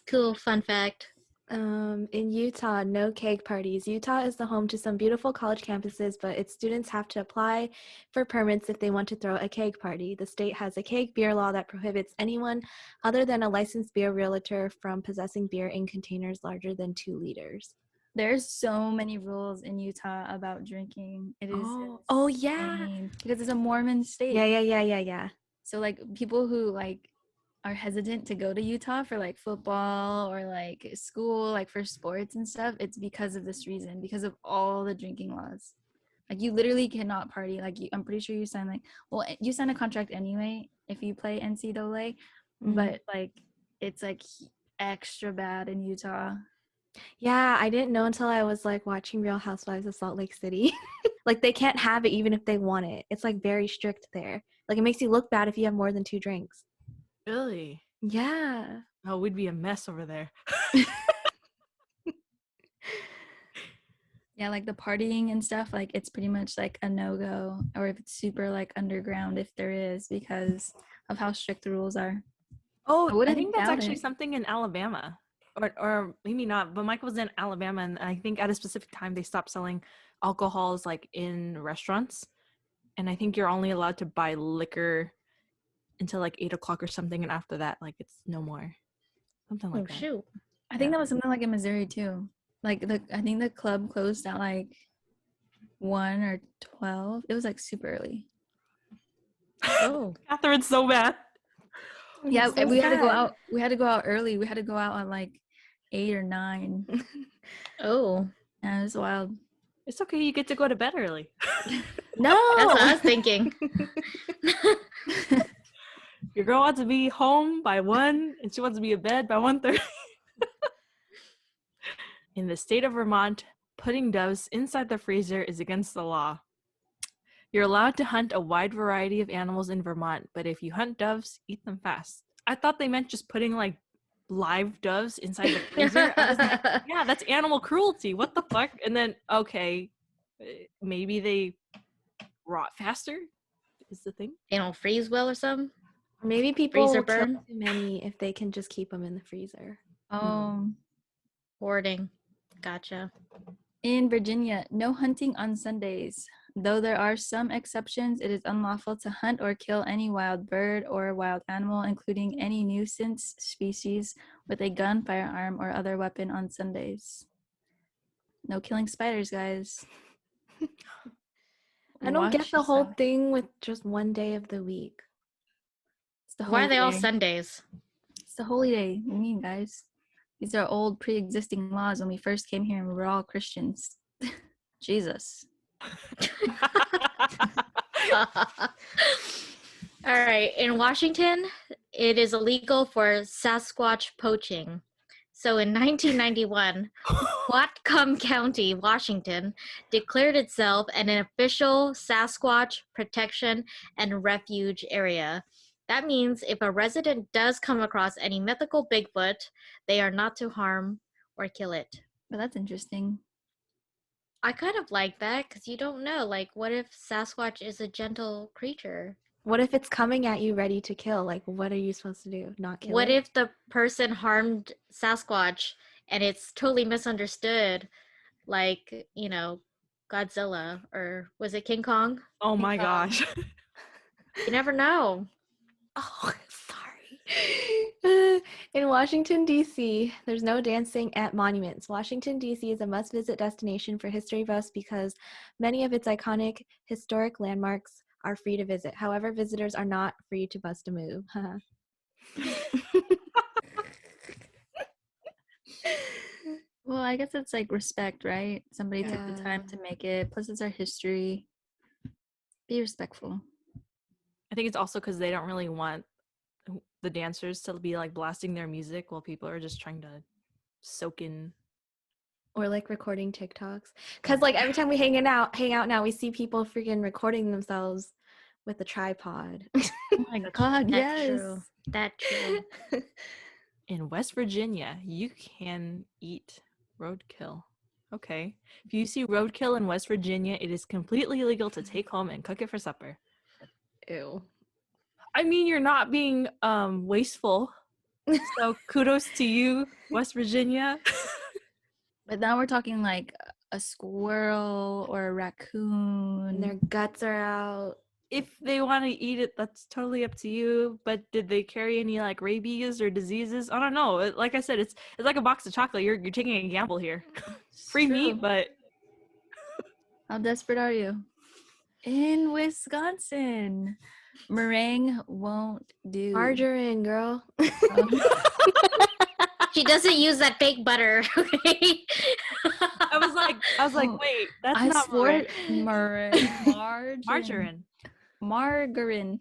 Speaker 1: Cool, fun fact.
Speaker 3: In Utah, no cake parties. Utah is the home to some beautiful college campuses, but its students have to apply for permits if they want to throw a cake party. The state has a cake beer law that prohibits anyone other than a licensed beer realtor from possessing beer in containers larger than 2 liters.
Speaker 4: There's so many rules in Utah about drinking. It is
Speaker 3: Oh yeah.
Speaker 4: insane. Because it's a Mormon state.
Speaker 3: Yeah.
Speaker 4: So like people who like are hesitant to go to Utah for like football or like school, like for sports and stuff, it's because of this reason, because of all the drinking laws. Like you literally cannot party. Like I'm pretty sure you sign you sign a contract anyway if you play NCAA, but like it's like extra bad in Utah.
Speaker 3: Yeah, I didn't know until I was like watching Real Housewives of Salt Lake City. Like they can't have it even if they want it. It's like very strict there. Like it makes you look bad if you have more than 2 drinks.
Speaker 2: Really?
Speaker 3: Yeah.
Speaker 2: Oh, we'd be a mess over there.
Speaker 4: Yeah, like the partying and stuff, like it's pretty much like a no-go, or if it's super like underground, if there is, because of how strict the rules are.
Speaker 2: Oh, I think that's actually
Speaker 4: it.
Speaker 2: something in Alabama. Or maybe not, but Michael was in Alabama, and I think at a specific time they stopped selling alcohols like in restaurants. And I think you're only allowed to buy liquor until like 8 o'clock or something, and after that, like it's no more. Something like that.
Speaker 1: Shoot.
Speaker 4: I think that was something like in Missouri too. Like I think the club closed at like 1 or 12. It was like super early.
Speaker 1: Oh.
Speaker 2: Catherine's so bad.
Speaker 4: Yeah,
Speaker 3: So
Speaker 4: we had to go
Speaker 3: sad.
Speaker 4: out. We had to go out early. We had to go out at like 8 or 9.
Speaker 1: Oh.
Speaker 4: And it was wild.
Speaker 2: It's okay. You get to go to bed early.
Speaker 3: No.
Speaker 1: That's what I was thinking.
Speaker 2: Your girl wants to be home by 1, and she wants to be in bed by 1:30. In the state of Vermont, putting doves inside the freezer is against the law. You're allowed to hunt a wide variety of animals in Vermont, but if you hunt doves, eat them fast. I thought they meant just putting like live doves inside the freezer. I was like, yeah, that's animal cruelty. What the fuck? And then, okay, maybe they rot faster is the thing.
Speaker 1: They don't freeze well or something?
Speaker 3: Maybe people
Speaker 1: Freezer
Speaker 3: kill
Speaker 1: burn?
Speaker 3: too many if they can just keep them in the freezer.
Speaker 1: Hoarding. Gotcha.
Speaker 4: In Virginia, no hunting on Sundays. Though there are some exceptions, it is unlawful to hunt or kill any wild bird or wild animal, including any nuisance species, with a gun, firearm, or other weapon on Sundays. No killing spiders, guys.
Speaker 3: I don't get
Speaker 4: Watch
Speaker 3: the whole
Speaker 4: yourself.
Speaker 3: thing with just one day of the week.
Speaker 4: It's the
Speaker 1: Why are they all
Speaker 4: day.
Speaker 1: Sundays?
Speaker 4: It's the holy day. What do you mean, guys? These are old pre-existing laws when we first came here and we were all Christians. Jesus.
Speaker 1: All right. In Washington, it is illegal for Sasquatch poaching. So in 1991, Whatcom County, Washington, declared itself an official Sasquatch protection and refuge area. That means if a resident does come across any mythical Bigfoot, they are not to harm or kill it.
Speaker 4: But that's interesting.
Speaker 1: I kind of like that because you don't know. Like, what if Sasquatch is a gentle creature?
Speaker 3: What if it's coming at you ready to kill? Like, what are you supposed to do? Not kill
Speaker 1: What
Speaker 3: it?
Speaker 1: if the person harmed Sasquatch and it's totally misunderstood? Like, Godzilla, or was it King Kong?
Speaker 2: Oh my
Speaker 4: King Kong.
Speaker 2: gosh.
Speaker 1: You never know.
Speaker 3: Oh, sorry. In Washington, D.C., there's no dancing at monuments. Washington, D.C. is a must-visit destination for history buffs because many of its iconic historic landmarks are free to visit. However, visitors are not free to bust a move.
Speaker 4: Well, I guess it's like respect, right? Somebody took the time
Speaker 3: Yeah.
Speaker 4: to make it. Plus, it's our history. Be respectful.
Speaker 2: I think it's also because they don't really want the dancers to be like blasting their music while people are just trying to soak in.
Speaker 3: Or like recording TikToks. Because like every time we hang out now, we see people freaking recording themselves with a tripod.
Speaker 4: Oh my God,
Speaker 1: That's
Speaker 4: yes.
Speaker 1: true. That's true.
Speaker 2: In West Virginia, you can eat roadkill. Okay. If you see roadkill in West Virginia, it is completely illegal to take home and cook it for supper.
Speaker 3: Ew.
Speaker 2: I mean, you're not being wasteful. So kudos to you, West Virginia.
Speaker 4: But now we're talking like a squirrel or a raccoon.
Speaker 3: And their guts are out.
Speaker 2: If they want to eat it, that's totally up to you. But did they carry any like rabies or diseases? I don't know. Like I said, it's like a box of chocolate. You're taking a gamble here. Free meat, but
Speaker 4: how desperate are you? In Wisconsin, meringue won't do.
Speaker 3: Margarine, girl.
Speaker 1: She doesn't use that fake butter. Okay?
Speaker 2: I was like,
Speaker 4: Oh,
Speaker 2: wait, that's
Speaker 4: I
Speaker 2: not
Speaker 4: swore
Speaker 2: meringue.
Speaker 4: margarine.
Speaker 2: Margarine.
Speaker 4: Margarine.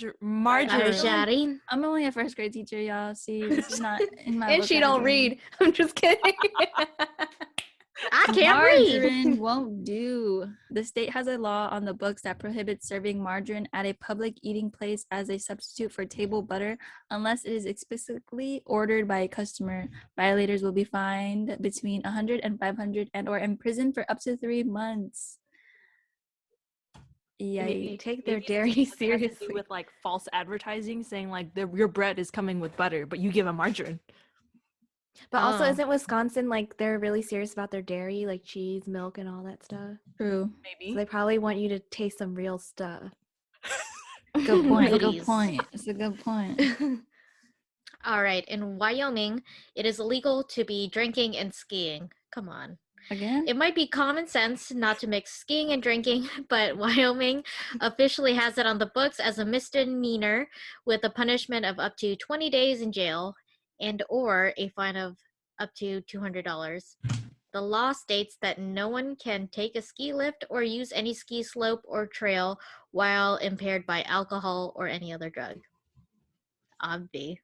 Speaker 2: Margarine.
Speaker 4: I'm only a first grade teacher, y'all. See, this is not in my
Speaker 3: And she don't
Speaker 4: vocabulary.
Speaker 3: read. I'm just kidding.
Speaker 1: I can't read.
Speaker 4: Margarine won't do. The state has a law on the books that prohibits serving margarine at a public eating place as a substitute for table butter unless it is explicitly ordered by a customer. Violators will be fined between $100 and $500 and or imprisoned for up to 3 months.
Speaker 3: They
Speaker 4: Yikes.
Speaker 3: take their
Speaker 2: Maybe
Speaker 3: dairy
Speaker 2: it has to do
Speaker 3: seriously.
Speaker 2: with like false advertising saying like your bread is coming with butter, but you give a margarine.
Speaker 3: But also,
Speaker 1: Oh.
Speaker 3: isn't Wisconsin like they're really serious about their dairy, like cheese, milk, and all that stuff?
Speaker 4: True.
Speaker 2: Maybe.
Speaker 3: So they probably want you to taste some real stuff.
Speaker 4: Good point. Good
Speaker 1: Goodies.
Speaker 4: point. It's a good point.
Speaker 1: All right. In Wyoming, it is illegal to be drinking and skiing. Come on.
Speaker 4: Again?
Speaker 1: It might be common sense not to mix skiing and drinking, but Wyoming officially has it on the books as a misdemeanor with a punishment of up to 20 days in jail and or a fine of up to $200. The law states that no one can take a ski lift or use any ski slope or trail while impaired by alcohol or any other drug. Obvi.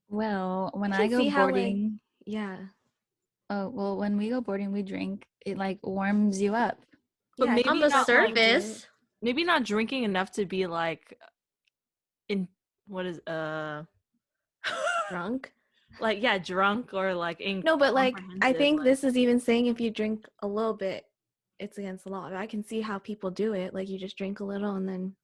Speaker 4: Well, when
Speaker 3: I
Speaker 4: I
Speaker 3: can
Speaker 4: go
Speaker 3: see how, like-
Speaker 4: boarding,
Speaker 3: Yeah.
Speaker 4: oh, well, when we go boarding, we drink. It like warms you up.
Speaker 2: But
Speaker 3: Yeah, I
Speaker 2: maybe
Speaker 3: think
Speaker 1: On the
Speaker 3: that's why you do it.
Speaker 1: surface,
Speaker 2: Maybe not drinking enough to be like in what is
Speaker 3: Drunk?
Speaker 2: like yeah, drunk or like
Speaker 3: No, but like I
Speaker 2: incomprehensive,
Speaker 3: think
Speaker 2: like-
Speaker 3: this is even saying if you drink a little bit, it's against the law. But I can see how people do it. Like you just drink a little and then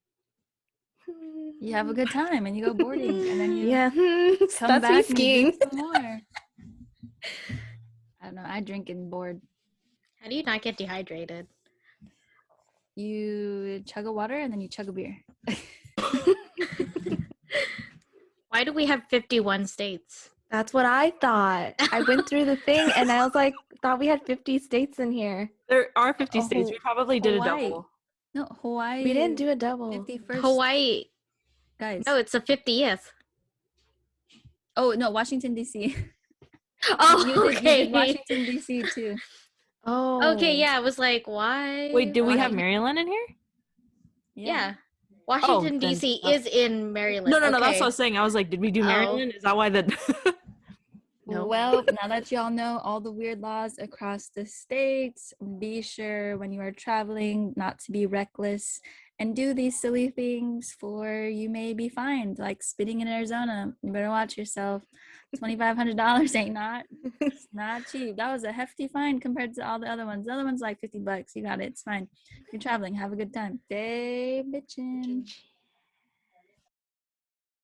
Speaker 4: You have a good time and you go boarding and then you
Speaker 3: yeah,
Speaker 4: come
Speaker 3: that's me
Speaker 4: back and you
Speaker 3: skiing.
Speaker 4: drink some more. I don't know. I drink and board.
Speaker 1: how do you not get dehydrated?
Speaker 4: You chug a water and then you chug a beer.
Speaker 1: Why do we have 51 states?
Speaker 3: That's what I thought. I went through the thing and I was like, thought we had 50 states in here.
Speaker 2: There are 50 states.
Speaker 4: Oh,
Speaker 2: We probably did a
Speaker 4: Hawaii.
Speaker 2: double.
Speaker 4: No, Hawaii.
Speaker 3: We didn't do a double.
Speaker 4: 51st.
Speaker 1: Hawaii.
Speaker 4: Guys.
Speaker 1: No, it's the 50th.
Speaker 4: Oh, no, Washington, D.C.
Speaker 1: Oh,
Speaker 4: you
Speaker 1: okay.
Speaker 4: did Washington, D.C. too.
Speaker 3: Oh.
Speaker 1: Okay, yeah, I was like, why?
Speaker 2: Wait, do we have
Speaker 1: Why?
Speaker 2: Maryland in here?
Speaker 1: Yeah. Washington,
Speaker 2: then
Speaker 1: D.C.
Speaker 2: that's-
Speaker 1: is in Maryland.
Speaker 2: No, that's
Speaker 1: Okay.
Speaker 2: what I was saying. I was like, did we do
Speaker 1: Oh.
Speaker 2: Maryland? Is that why the
Speaker 3: No.
Speaker 4: Well, now that y'all know all the weird laws across the states, be sure when you are traveling not to be reckless and do these silly things, for you may be fined, like spitting in Arizona. You better watch yourself. $2,500 ain't not. It's not cheap. That was a hefty fine compared to all the other ones. The other one's like $50. You got it. It's fine. You're traveling. Have a good time. Day bitchin'.